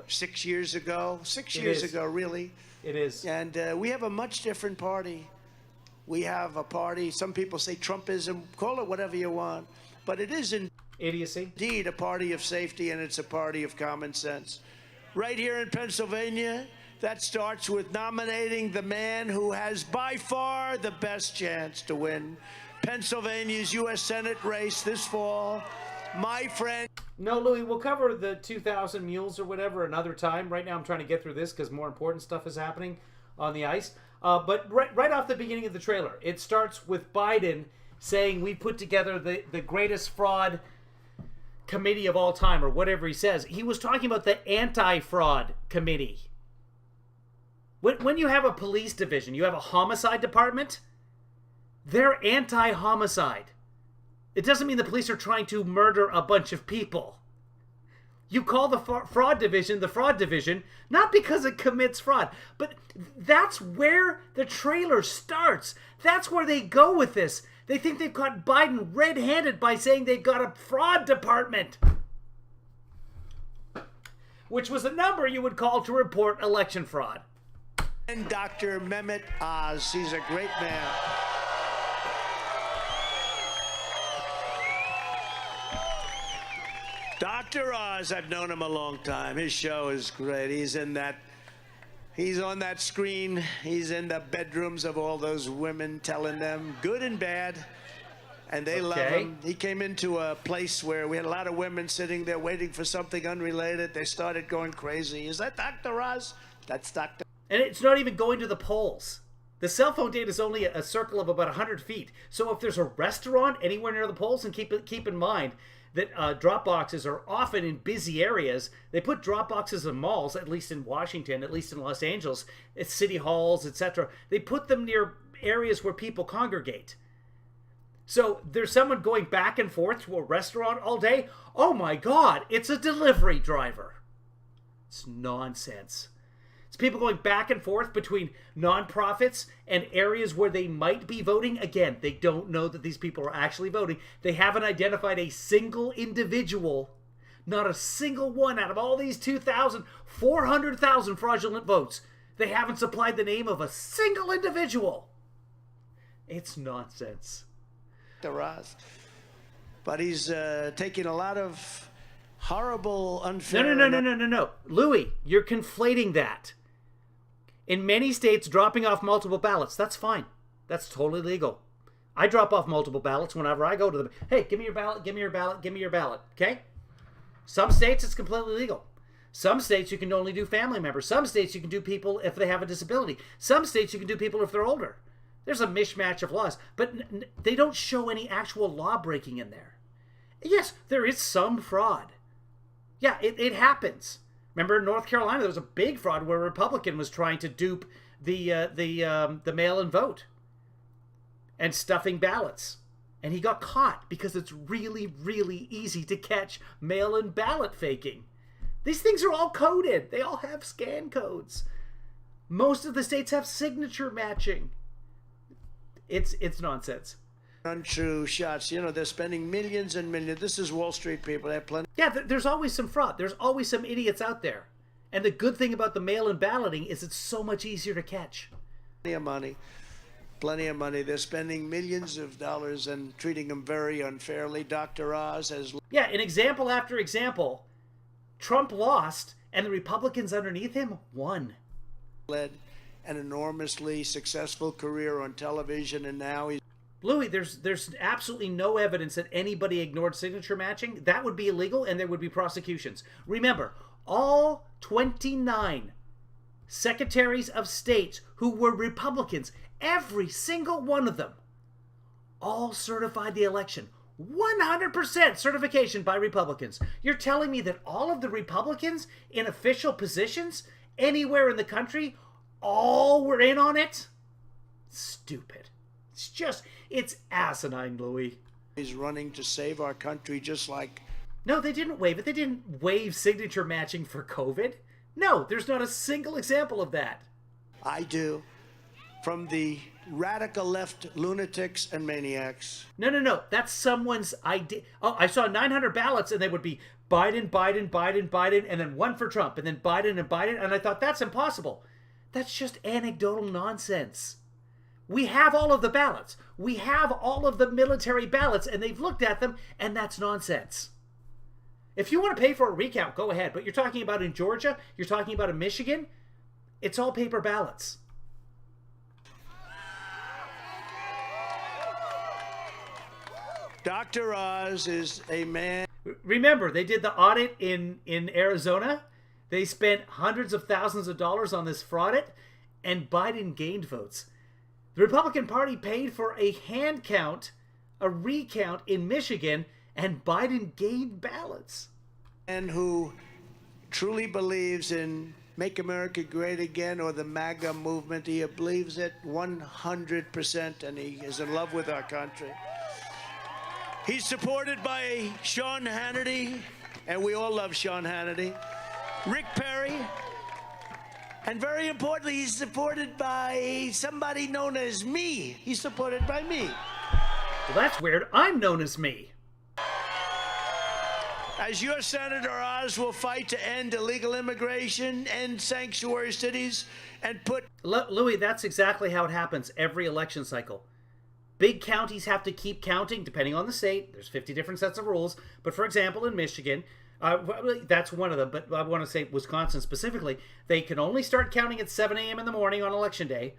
6 years ago. 6 years ago, really. It is. And we have a much different party. We have a party, some people say Trumpism, call it whatever you want, but it is idiocy. Indeed a party of safety, and it's a party of common sense. Right here in Pennsylvania, that starts with nominating the man who has by far the best chance to win Pennsylvania's U.S. Senate race this fall, my friend. No, Louis, we'll cover the 2,000 Mules or whatever another time. Right now I'm trying to get through this because more important stuff is happening on the ice. But right off the beginning of the trailer, it starts with Biden saying we put together the greatest fraud committee of all time, or whatever he says. He was talking about the anti-fraud committee. When you have a police division, you have a homicide department, they're anti-homicide. It doesn't mean the police are trying to murder a bunch of people. You call the fraud division the fraud division, not because it commits fraud, but that's where the trailer starts. That's where they go with this. They think they've got Biden red-handed by saying they've got a fraud department, which was a number you would call to report election fraud. And Dr. Mehmet Oz, he's a great man. Dr. Oz, I've known him a long time. His show is great. He's on that screen. He's in the bedrooms of all those women, telling them good and bad, and they love him. He came into a place where we had a lot of women sitting there waiting for something unrelated. They started going crazy. Is that Dr. Oz? That's Dr. And it's not even going to the polls. The cell phone data is only a circle of about 100 feet. So if there's a restaurant anywhere near the polls, and keep in mind that drop boxes are often in busy areas. They put drop boxes in malls, at least in Washington, at least in Los Angeles, at city halls, etc. They put them near areas where people congregate. So there's someone going back and forth to a restaurant all day. Oh my God, it's a delivery driver. It's nonsense. It's people going back and forth between nonprofits and areas where they might be voting. Again, they don't know that these people are actually voting. They haven't identified a single individual, not a single one out of all these 400,000 fraudulent votes. They haven't supplied the name of a single individual. It's nonsense. But he's taking a lot of horrible, unfair... No. Louis, you're conflating that. In many states, dropping off multiple ballots, that's fine. That's totally legal. I drop off multiple ballots whenever I go to them. Hey, give me your ballot, give me your ballot, give me your ballot, okay? Some states, it's completely legal. Some states, you can only do family members. Some states, you can do people if they have a disability. Some states, you can do people if they're older. There's a mishmash of laws, but they don't show any actual law breaking in there. Yes, there is some fraud. Yeah, it happens. Remember in North Carolina, there was a big fraud where a Republican was trying to dupe the mail-in vote and stuffing ballots. And he got caught because it's really, really easy to catch mail-in ballot faking. These things are all coded. They all have scan codes. Most of the states have signature matching. It's nonsense. untrue shots. You know, they're spending millions and millions. This is Wall Street people. They have plenty. Yeah, there's always some fraud. There's always some idiots out there. And the good thing about the mail-in balloting is it's so much easier to catch. Plenty of money. Plenty of money. They're spending millions of dollars and treating them very unfairly. Dr. Oz has... Yeah, in example after example, Trump lost and the Republicans underneath him won. Led an enormously successful career on television, and now he's... Louis, there's absolutely no evidence that anybody ignored signature matching. That would be illegal, and there would be prosecutions. Remember, all 29 secretaries of state who were Republicans, every single one of them, all certified the election. 100% certification by Republicans. You're telling me that all of the Republicans in official positions anywhere in the country all were in on it? Stupid. It's asinine, Louis. He's running to save our country just like... No, they didn't waive it. They didn't waive signature matching for COVID. No, there's not a single example of that. I do. From the radical left lunatics and maniacs. No. That's someone's idea. Oh, I saw 900 ballots and they would be Biden, Biden, Biden, Biden, and then one for Trump, and then Biden and Biden, and I thought, that's impossible. That's just anecdotal nonsense. We have all of the ballots. We have all of the military ballots, and they've looked at them, and that's nonsense. If you want to pay for a recount, go ahead. But you're talking about in Georgia, you're talking about in Michigan, it's all paper ballots. Dr. Oz is a man... Remember, they did the audit in Arizona. They spent hundreds of thousands of dollars on this fraud, and Biden gained votes. The Republican Party paid for a hand count, a recount in Michigan, and Biden gained ballots. And who truly believes in Make America Great Again or the MAGA movement. He believes it 100%, and he is in love with our country. He's supported by Sean Hannity, and we all love Sean Hannity, Rick Perry, and very importantly, he's supported by somebody known as me. He's supported by me. Well, that's weird. I'm known as me. As your Senator, Oz will fight to end illegal immigration, end sanctuary cities, and put... Louis, that's exactly how it happens every election cycle. Big counties have to keep counting, depending on the state. There's 50 different sets of rules. But for example, in Michigan, that's one of them, but I want to say Wisconsin specifically, they can only start counting at 7 a.m. in the morning on Election Day,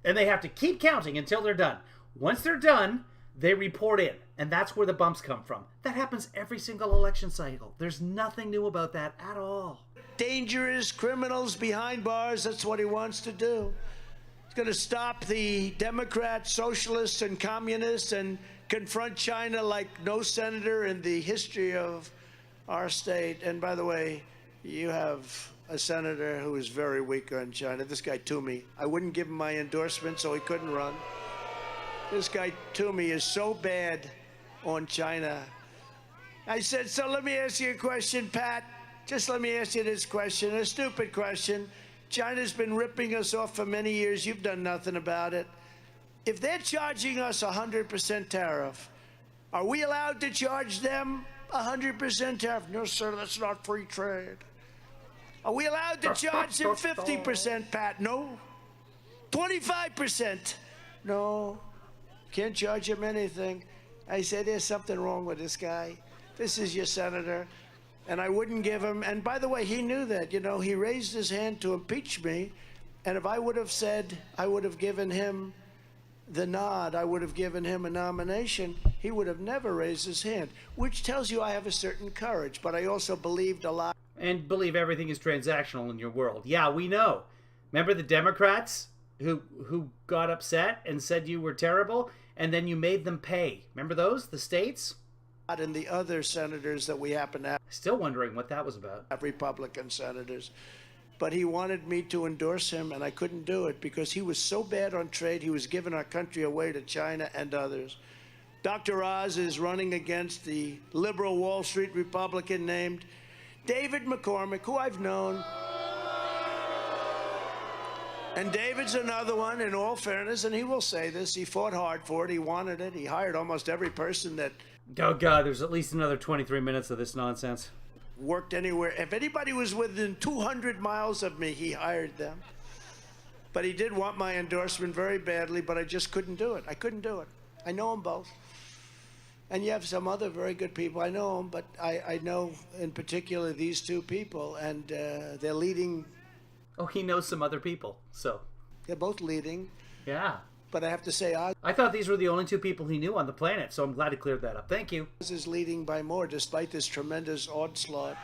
and they have to keep counting until they're done. Once they're done, they report in, and that's where the bumps come from. That happens every single election cycle. There's nothing new about that at all. Dangerous criminals behind bars, that's what he wants to do. Going to stop the Democrats, socialists, and communists and confront China like no senator in the history of our state. And by the way, you have a senator who is very weak on China. This guy Toomey. I wouldn't give him my endorsement, so he couldn't run. This guy Toomey is so bad on China. I said, so let me ask you a question, Pat. Just let me ask you this question, a stupid question. China's been ripping us off for many years. You've done nothing about it. If they're charging us 100% tariff, are we allowed to charge them 100% tariff? No, sir, that's not free trade. Are we allowed to charge them 50%, Pat? No. 25%? No. Can't charge him anything. I said, there's something wrong with this guy. This is your senator. And I wouldn't give him, and by the way, he knew that, you know, he raised his hand to impeach me, and if I would have said, I would have given him the nod, I would have given him a nomination, he would have never raised his hand, which tells you I have a certain courage, but I also believed a lot. And believe everything is transactional in your world. Yeah, we know. Remember the Democrats who got upset and said you were terrible, and then you made them pay. Remember those, the states? And the other senators that we happen to have. Still wondering what that was about. Republican senators. But he wanted me to endorse him, and I couldn't do it because he was so bad on trade. He was giving our country away to China and others. Dr. Oz is running against the liberal Wall Street Republican named David McCormick, who I've known. And David's another one, in all fairness, and he will say this. He fought hard for it. He wanted it. He hired almost every person that... Oh, God, there's at least another 23 minutes of this nonsense. ...worked anywhere. If anybody was within 200 miles of me, he hired them. But he did want my endorsement very badly, but I just couldn't do it. I couldn't do it. I know them both. And you have some other very good people. I know them, but I know in particular these two people, and they're leading... Oh, he knows some other people, so... They're both leading. Yeah. But I have to say, I thought these were the only two people he knew on the planet, so I'm glad he cleared that up. Thank you. Oz is leading by more, despite this tremendous onslaught.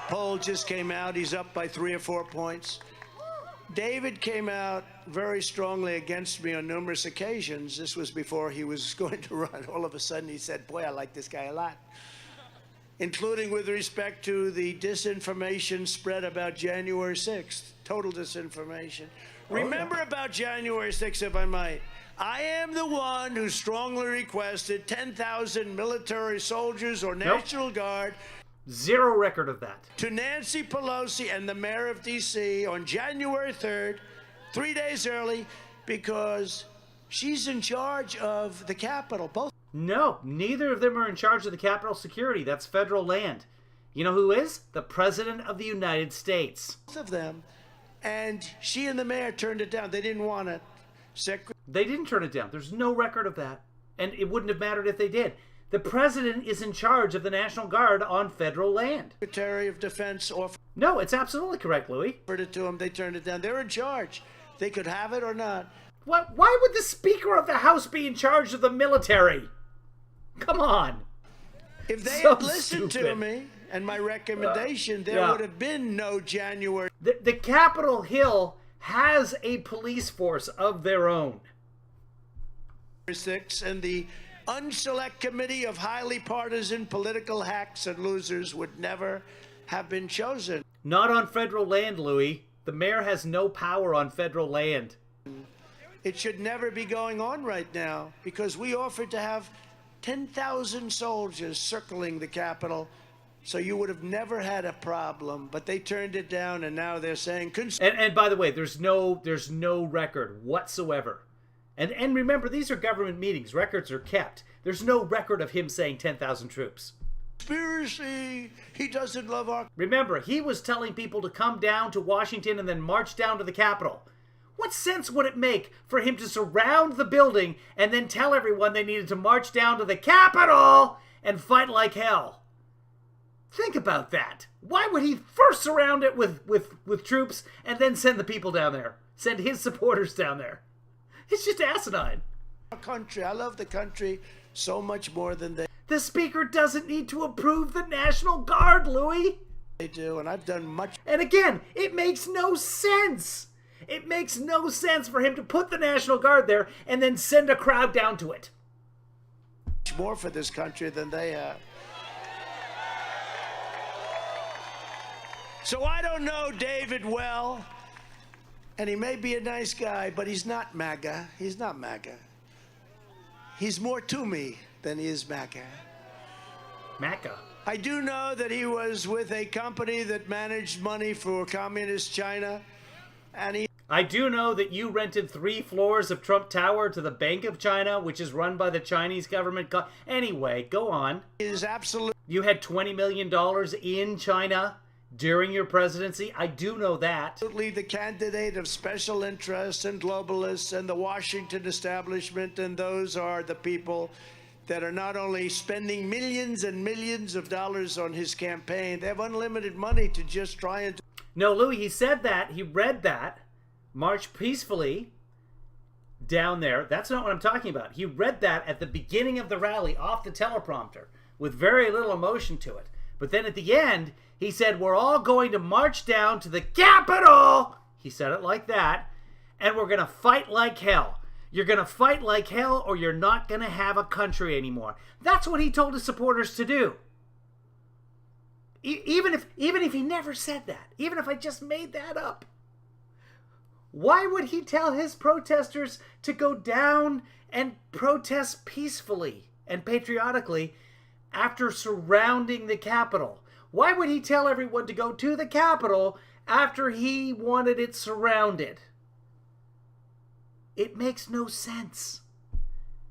Poll just came out. He's up by 3 or 4 points. David came out very strongly against me on numerous occasions. This was before he was going to run. All of a sudden, he said, boy, I like this guy a lot. Including with respect to the disinformation spread about January 6th. Total disinformation. Remember about January 6th, if I might. I am the one who strongly requested 10,000 military soldiers or National Guard. Zero record of that. To Nancy Pelosi and the mayor of D.C. on January 3rd, 3 days early, because she's in charge of the Capitol. Both. No, neither of them are in charge of the Capitol security. That's federal land. You know who is? The President of the United States. Both of them. And she and the mayor turned it down. They didn't want it. They didn't turn it down. There's no record of that. And it wouldn't have mattered if they did. The President is in charge of the National Guard on federal land. Secretary of Defense offered... No, it's absolutely correct, Louis. ...offered it to them. They turned it down. They're in charge. They could have it or not. What? Why would the Speaker of the House be in charge of the military? Come on. If they had listened to me and my recommendation, there would have been no January. The Capitol Hill has a police force of their own. 6 and the unselect committee of highly partisan political hacks and losers would never have been chosen. Not on federal land, Louis. The mayor has no power on federal land. It should never be going on right now because we offered to have 10,000 soldiers circling the Capitol, so you would have never had a problem. But they turned it down, and now they're saying... And by the way, there's no record whatsoever. And remember, these are government meetings. Records are kept. There's no record of him saying 10,000 troops. Conspiracy. He doesn't love our... Remember, he was telling people to come down to Washington and then march down to the Capitol. What sense would it make for him to surround the building and then tell everyone they needed to march down to the Capitol and fight like hell? Think about that. Why would he first surround it with troops and then send the people down there? Send his supporters down there? It's just asinine. Our country. I love the country so much more than they... The Speaker doesn't need to approve the National Guard, Louis. They do, and I've done much... And again, it makes no sense. It makes no sense for him to put the National Guard there and then send a crowd down to it. More for this country than they have. So I don't know David well, and he may be a nice guy, but he's not MAGA. He's not MAGA. He's more to me than he is MAGA. MAGA? I do know that he was with a company that managed money for communist China, and he... I do know that you rented 3 floors of Trump Tower to the Bank of China, which is run by the Chinese government. Anyway, go on. Is absolute. You had $20 million in China during your presidency. I do know that. Absolutely the candidate of special interests and globalists and the Washington establishment, and those are the people that are not only spending millions and millions of dollars on his campaign, they have unlimited money to just try and... No, Louis, he said that. He read that. March peacefully down there. That's not what I'm talking about. He read that at the beginning of the rally off the teleprompter with very little emotion to it. But then at the end, he said, we're all going to march down to the Capitol. He said it like that. And we're going to fight like hell. You're going to fight like hell or you're not going to have a country anymore. That's what he told his supporters to do. Even if he never said that, even if I just made that up, why would he tell his protesters to go down and protest peacefully and patriotically after surrounding the Capitol? Why would he tell everyone to go to the Capitol after he wanted it surrounded. It makes no sense.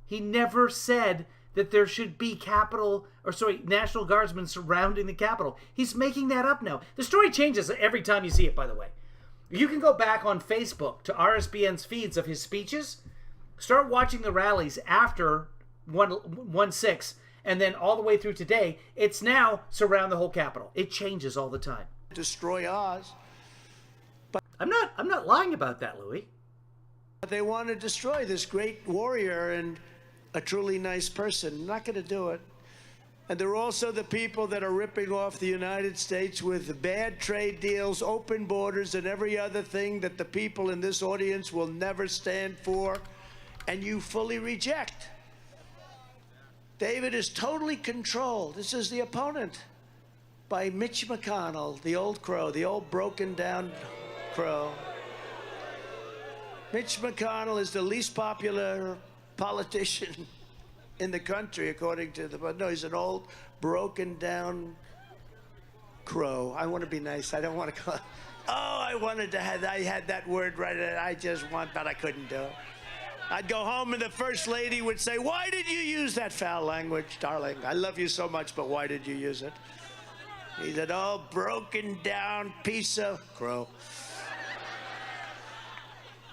He never said that there should be National Guardsmen surrounding the Capitol. He's making that up now. The story changes every time you see it, by the way. You can go back on Facebook to RSBN's feeds of his speeches. Start watching the rallies after 1/6, and then all the way through today. It's now surround the whole Capitol. It changes all the time. Destroy Oz. But I'm not lying about that, Louis. They want to destroy this great warrior and a truly nice person. Not going to do it. And they're also the people that are ripping off the United States with bad trade deals, open borders, and every other thing that the people in this audience will never stand for, and you fully reject. David is totally controlled. This is the opponent by Mitch McConnell, the old crow, the old broken down crow. Mitch McConnell is the least popular politician in the country, according to no, he's an old, broken down crow. I want to be nice. I don't want to call. I had that word right. I just want, but I couldn't do it. I'd go home and the First Lady would say, "Why did you use that foul language, darling? I love you so much, but why did you use it?" He's an old, broken down piece of crow.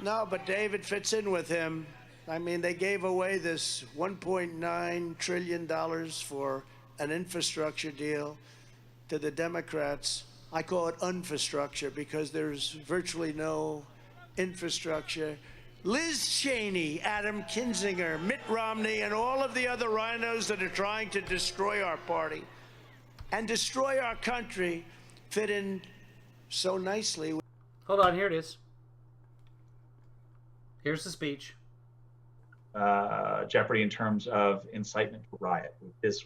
No, but David fits in with him. I mean, they gave away this $1.9 trillion for an infrastructure deal to the Democrats. I call it infrastructure because there's virtually no infrastructure. Liz Cheney, Adam Kinzinger, Mitt Romney, and all of the other rhinos that are trying to destroy our party and destroy our country fit in so nicely. Hold on, here it is. Here's the speech. Jeopardy in terms of incitement to riot,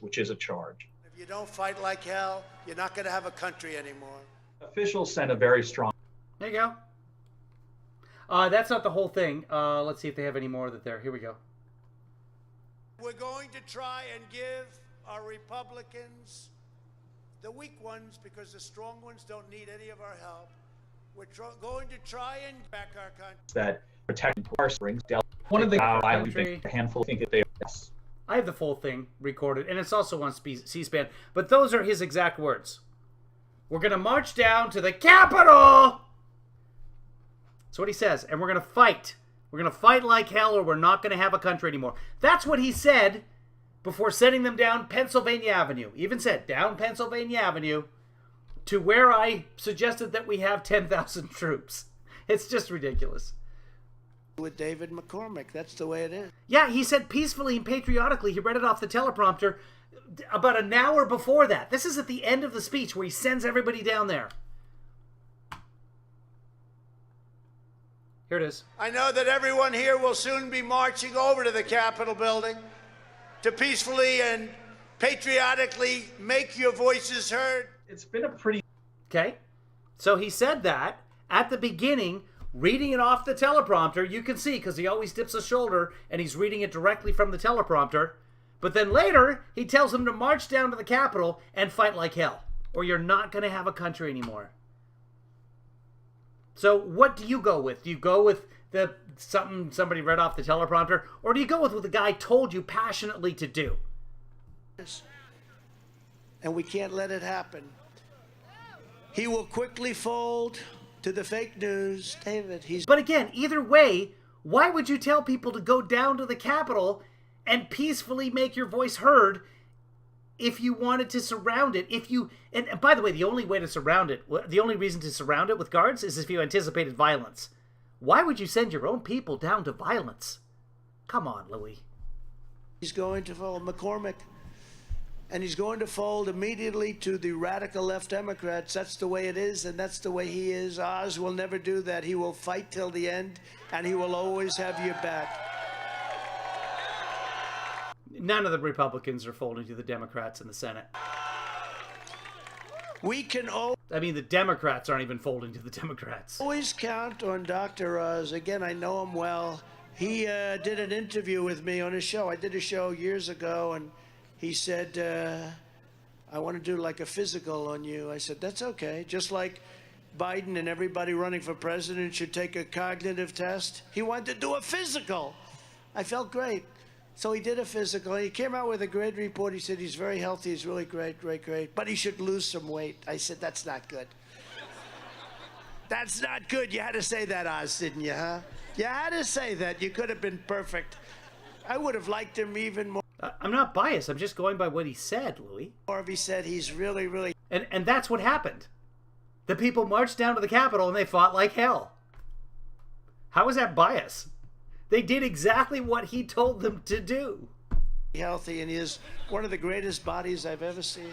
which is a charge. If you don't fight like hell, you're not going to have a country anymore. Officials sent a very strong... There you go. That's not the whole thing. Let's see if they have any more that there. Here we go. We're going to try and give our Republicans, the weak ones, because the strong ones don't need any of our help. We're going to try and back our country. That protect our springs. One of the I think a handful think that they. Yes. I have the full thing recorded, and it's also on C-SPAN. But those are his exact words. We're going to march down to the Capitol. That's what he says, and we're going to fight. We're going to fight like hell, or we're not going to have a country anymore. That's what he said before sending them down Pennsylvania Avenue. He even said down Pennsylvania Avenue to where I suggested that we have 10,000 troops. It's just ridiculous. With David McCormick, that's the way it is. Yeah, he said peacefully and patriotically. He read it off the teleprompter about an hour before that. This is at the end of the speech where he sends everybody down there. Here it is. I know that everyone here will soon be marching over to the Capitol building to peacefully and patriotically make your voices heard. It's been a pretty... Okay. So he said that at the beginning, reading it off the teleprompter. You can see, because he always dips his shoulder, and he's reading it directly from the teleprompter. But then later, he tells them to march down to the Capitol and fight like hell, or you're not going to have a country anymore. So what do you go with? Do you go with the something somebody read off the teleprompter, or do you go with what the guy told you passionately to do? And we can't let it happen. He will quickly fold to the fake news, David. But again, either way, why would you tell people to go down to the Capitol and peacefully make your voice heard if you wanted to surround it? And by the way, the only way to surround it, the only reason to surround it with guards is if you anticipated violence. Why would you send your own people down to violence? Come on, Louis. He's going to fold McCormick, and he's going to fold immediately to the radical left Democrats. That's the way it is, and that's the way he is. Oz will never do that. He will fight till the end, and he will always have your back. None of the Republicans are folding to the Democrats in the Senate. We can the Democrats aren't even folding to the Democrats. Always count on Dr. Oz. Again, I know him well. He did an interview with me on his show. I did a show years ago, and he said, I want to do like a physical on you. I said, that's okay. Just like Biden and everybody running for president should take a cognitive test. He wanted to do a physical. I felt great. So he did a physical. He came out with a great report. He said he's very healthy. He's really great, but he should lose some weight. I said, that's not good. That's not good. You had to say that, Oz, didn't you, huh? You had to say that. You could have been perfect. I would have liked him even more. I'm not biased. I'm just going by what he said, Louis. Or if he said he's really, really... And that's what happened. The people marched down to the Capitol and they fought like hell. How is that bias? They did exactly what he told them to do. Healthy, and he is one of the greatest bodies I've ever seen.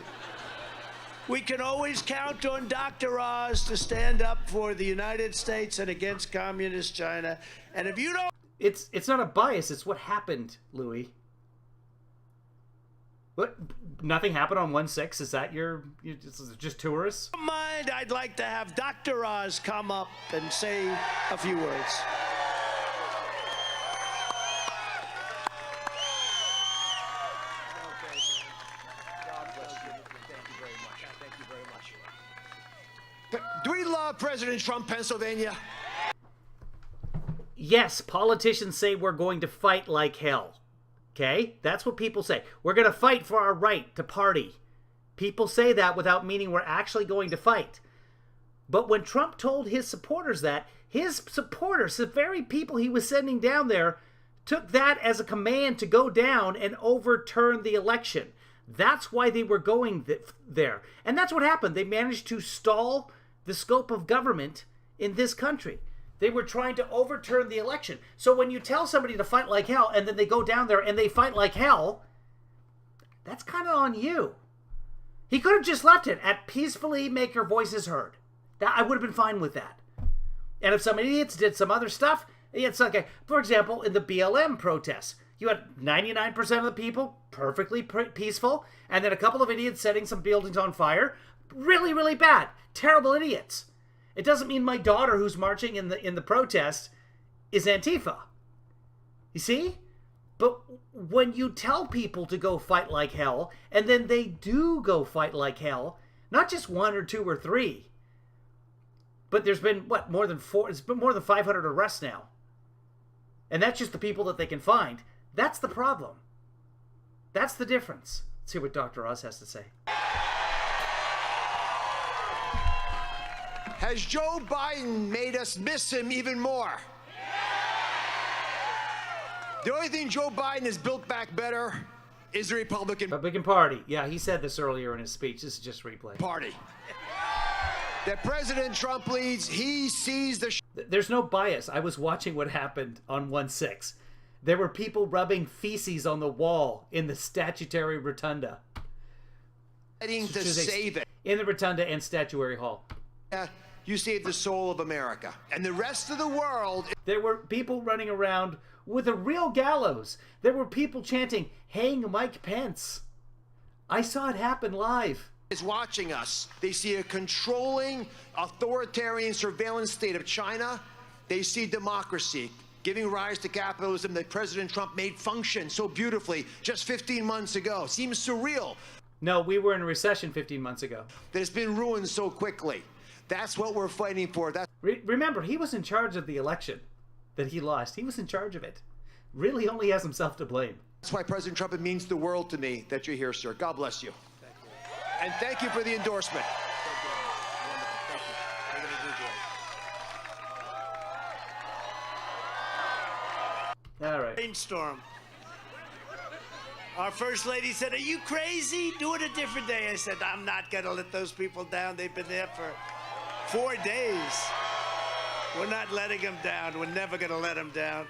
We can always count on Dr. Oz to stand up for the United States and against communist China. And if you don't... It's not a bias. It's what happened, Louis. What? Nothing happened on 1/6? Is that your just tourists? Mind, I'd like to have Dr. Oz come up and say a few words. Do we love President Trump, Pennsylvania? Yes, politicians say we're going to fight like hell. Okay? That's what people say. We're going to fight for our right to party. People say that without meaning we're actually going to fight. But when Trump told his supporters that, his supporters, the very people he was sending down there, took that as a command to go down and overturn the election. That's why they were going there. And that's what happened. They managed to stall the scope of government in this country. They were trying to overturn the election. So when you tell somebody to fight like hell and then they go down there and they fight like hell, that's kind of on you. He could have just left it at peacefully make your voices heard. I would have been fine with that. And if some idiots did some other stuff, it's okay. For example, in the BLM protests, you had 99% of the people perfectly peaceful, and then a couple of idiots setting some buildings on fire. Really, really bad. Terrible idiots. It doesn't mean my daughter who's marching in the protest is Antifa. You see? But when you tell people to go fight like hell, and then they do go fight like hell, not just one or two or three, but there's been, what, more than 500 arrests now. And that's just the people that they can find. That's the problem. That's the difference. Let's hear what Dr. Oz has to say. Has Joe Biden made us miss him even more? The only thing Joe Biden has built back better is the Republican Party. Yeah, he said this earlier in his speech. This is just replay. Party. That President Trump leads, he sees the... There's no bias. I was watching what happened on 1/6. There were people rubbing feces on the wall in the statuary rotunda. To save it. In the rotunda and statuary hall. You saved the soul of America. And the rest of the world... There were people running around with a real gallows. There were people chanting, "Hang Mike Pence." I saw it happen live. Is watching us. They see a controlling, authoritarian surveillance state of China. They see democracy giving rise to capitalism that President Trump made function so beautifully just 15 months ago. Seems surreal. No, we were in a recession 15 months ago. That it's been ruined so quickly. That's what we're fighting for. Remember, he was in charge of the election that he lost. He was in charge of it. Really only has himself to blame. That's why President Trump, it means the world to me that you're here, sir. God bless you. And thank you for the endorsement. All right. Brainstorm. Our First Lady said, "Are you crazy? Do it a different day." I said, "I'm not going to let those people down. They've been there for 4 days. We're not letting them down. We're never going to let them down."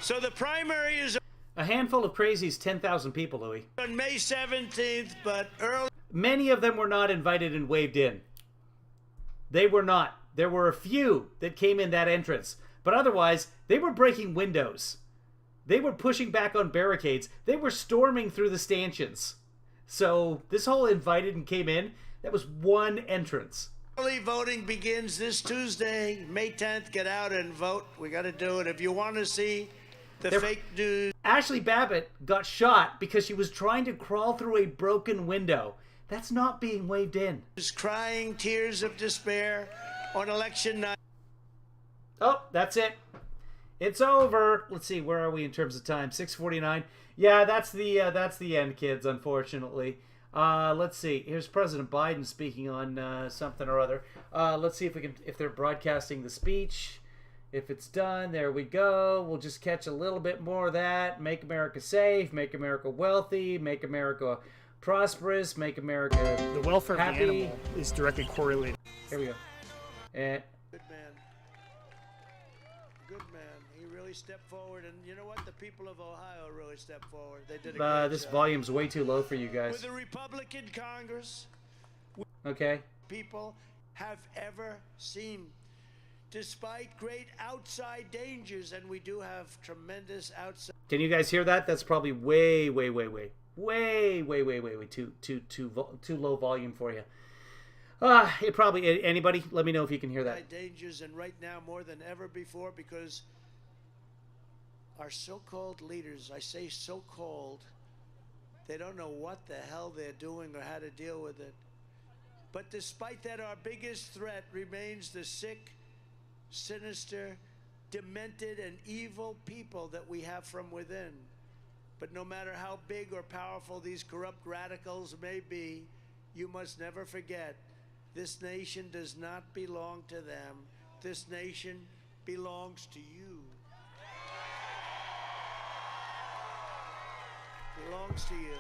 So the primary is... A handful of crazies, 10,000 people, Louis. On May 17th, but early... Many of them were not invited and waved in. They were not. There were a few that came in that entrance. But otherwise, they were breaking windows. They were pushing back on barricades. They were storming through the stanchions. So this whole invited and came in, that was one entrance. Early voting begins this Tuesday, May 10th. Get out and vote. We got to do it. If you want to see the fake news... Ashley Babbitt got shot because she was trying to crawl through a broken window. That's not being waved in. Crying tears of despair on election night. Oh, that's it. It's over. Let's see, where are we in terms of time? 6:49. Yeah, that's the end, kids, unfortunately. Let's see. Here's President Biden speaking on something or other. Let's see if they're broadcasting the speech. If it's done, there we go. We'll just catch a little bit more of that. Make America safe, make America wealthy, make America prosperous, make America the welfare happy. of the animal is directly correlated. Here we go. And good man. Good man. He really stepped forward, and you know what? The people of Ohio really stepped forward. They did a great this job. volume's way too low for you guys. With a Republican Congress, Okay. people have ever seen. Despite great outside dangers, and we do have tremendous outside. Can you guys hear that? That's probably way too low volume for you. It probably, anybody, let me know if you can hear that. Dangers, and right now more than ever before, because our so-called leaders, I say so-called, they don't know what the hell they're doing or how to deal with it. But despite that, our biggest threat remains the sick, sinister, demented, and evil people that we have from within. But no matter how big or powerful these corrupt radicals may be, you must never forget, this nation does not belong to them. This nation belongs to you. Belongs to you.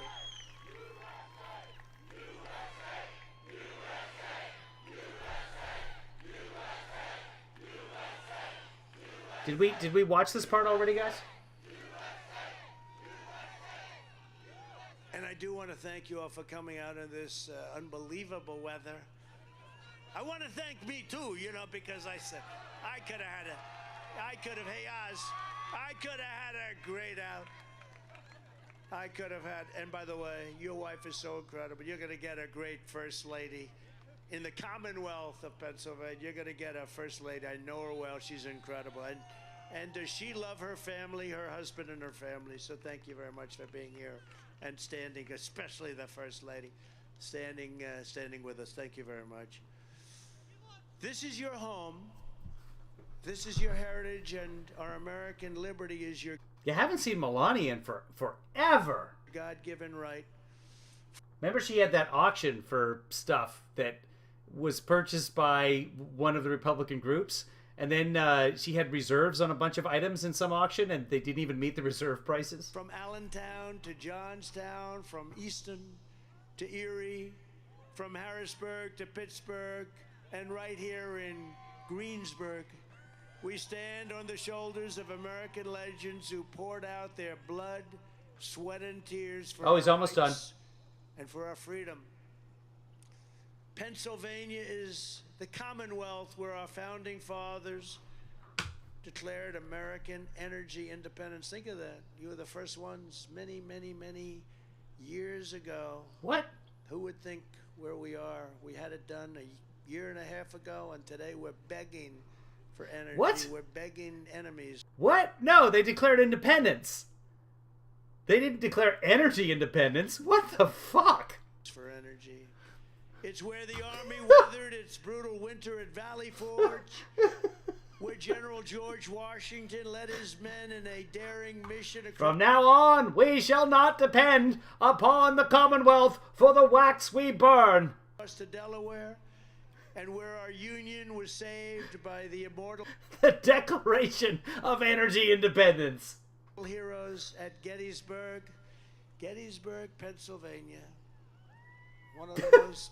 Did we watch this part already, guys? And I do want to thank you all for coming out in this unbelievable weather. I want to thank me too, you know, because I said I could have hey Oz, I could have had a great out. I could have had, and by the way, your wife is so incredible. You're going to get a great first lady. In the Commonwealth of Pennsylvania, you're going to get a first lady. I know her well. She's incredible. And does she love her family, her husband and her family? So thank you very much for being here and standing, especially the first lady, standing with us. Thank you very much. This is your home. This is your heritage, and our American liberty is your... You haven't seen Melania in forever. God-given right. Remember she had that auction for stuff that was purchased by one of the Republican groups, and then she had reserves on a bunch of items in some auction, and they didn't even meet the reserve prices. From Allentown to Johnstown, from Easton to Erie, from Harrisburg to Pittsburgh, and right here in Greensburg, we stand on the shoulders of American legends who poured out their blood, sweat, and tears for he's almost done. And for our freedom. Pennsylvania is the Commonwealth where our founding fathers declared American energy independence. Think of that. You were the first ones many years ago. What? Who would think where we are? We had it done a year and a half ago, and today we're begging for energy. What? We're begging enemies. What? No, they declared independence. They didn't declare energy independence. What the fuck? For energy. It's where the Army weathered its brutal winter at Valley Forge, where General George Washington led his men in a daring mission. From now on, we shall not depend upon the Commonwealth for the wax we burn. Across to Delaware, and where our Union was saved by the immortal... The Declaration of Energy Independence. Heroes at Gettysburg, Pennsylvania. One of the most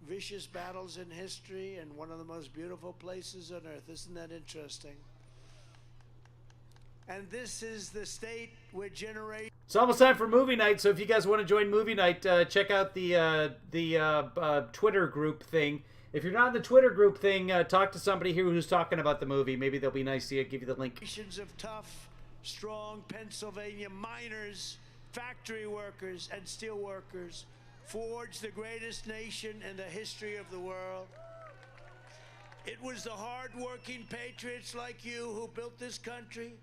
vicious battles in history and one of the most beautiful places on earth. Isn't that interesting? And this is the state where generations... It's almost time for movie night, so if you guys want to join movie night, check out the Twitter group thing. If you're not in the Twitter group thing, talk to somebody here who's talking about the movie. Maybe they'll be nice to you. Give you the link. Of tough, strong Pennsylvania miners, factory workers, and steel workers forged the greatest nation in the history of the world. It was the hard-working patriots like you who built this country,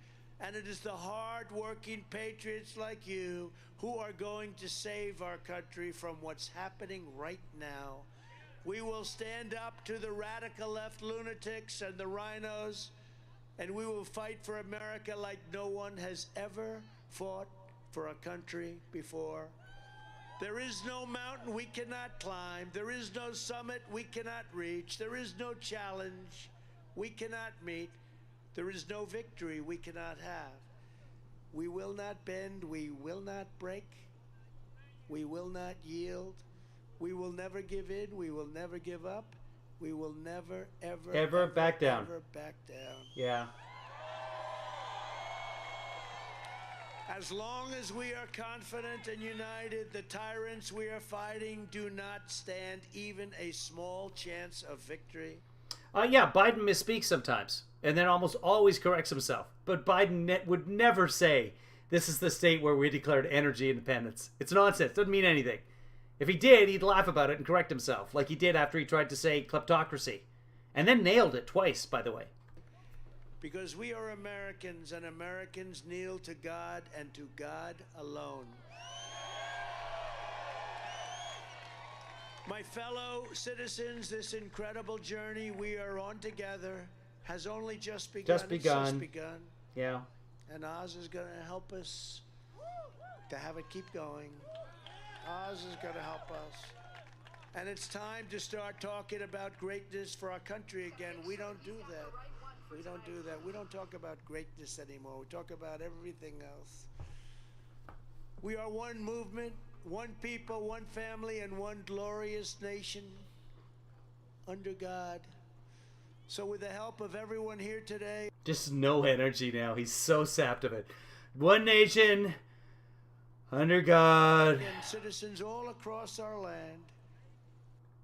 And it is the hard-working patriots like you who are going to save our country from what's happening right now. We will stand up to the radical left lunatics and the rhinos, and we will fight for America like no one has ever fought for a country before. There is no mountain we cannot climb. There is no summit we cannot reach. There is no challenge we cannot meet. There is no victory we cannot have. We will not bend. We will not break. We will not yield. We will never give in. We will never give up. We will never, ever back down. Ever back down. Yeah. As long as we are confident and united, the tyrants we are fighting do not stand even a small chance of victory. Yeah, Biden misspeaks sometimes, and then almost always corrects himself. But Biden would never say, this is the state where we declared energy independence. It's nonsense. Doesn't mean anything. If he did, he'd laugh about it and correct himself, like he did after he tried to say kleptocracy. And then nailed it twice, by the way. Because we are Americans, and Americans kneel to God and to God alone. My fellow citizens, this incredible journey we are on together has only just begun. Just begun. It's just begun. Yeah. And Oz is going to help us to have it keep going. Oz is going to help us. And it's time to start talking about greatness for our country again. We don't do that. We don't do that. We don't talk about greatness anymore. We talk about everything else. We are one movement, one people, one family, and one glorious nation under God. So with the help of everyone here today... Just no energy now. He's so sapped of it. One nation, under God. And citizens all across our land.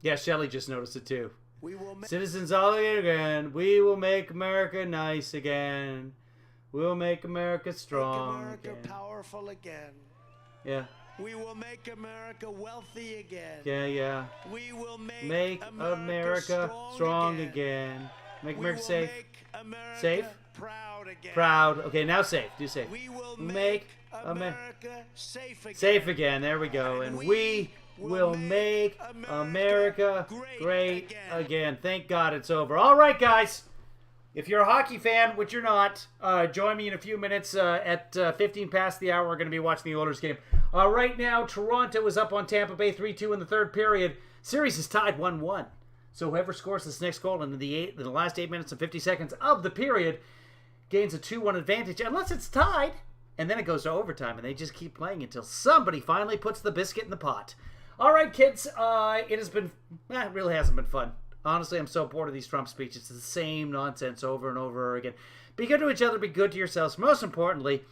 Yeah, Shelley just noticed it too. We will citizens all again. We will make America nice again. We will make America strong. Make America again. Powerful again. Yeah. We will make America wealthy again. Yeah. We will make America strong again. Make America safe. America safe? Proud again. Proud. Okay, now safe. Do safe. We will make America safe again. Safe again. There we go. And we will make America great again. Thank God it's over. All right, guys. If you're a hockey fan, which you're not, join me in a few minutes at 15 past the hour. We're going to be watching the Oilers game. Right now, Toronto is up on Tampa Bay 3-2 in the third period. Series is tied 1-1. So whoever scores this next goal in the last 8 minutes and 50 seconds of the period gains a 2-1 advantage, unless it's tied. And then it goes to overtime, and they just keep playing until somebody finally puts the biscuit in the pot. All right, kids, it has been, it really hasn't been fun. Honestly, I'm so bored of these Trump speeches. It's the same nonsense over and over again. Be good to each other. Be good to yourselves. Most importantly,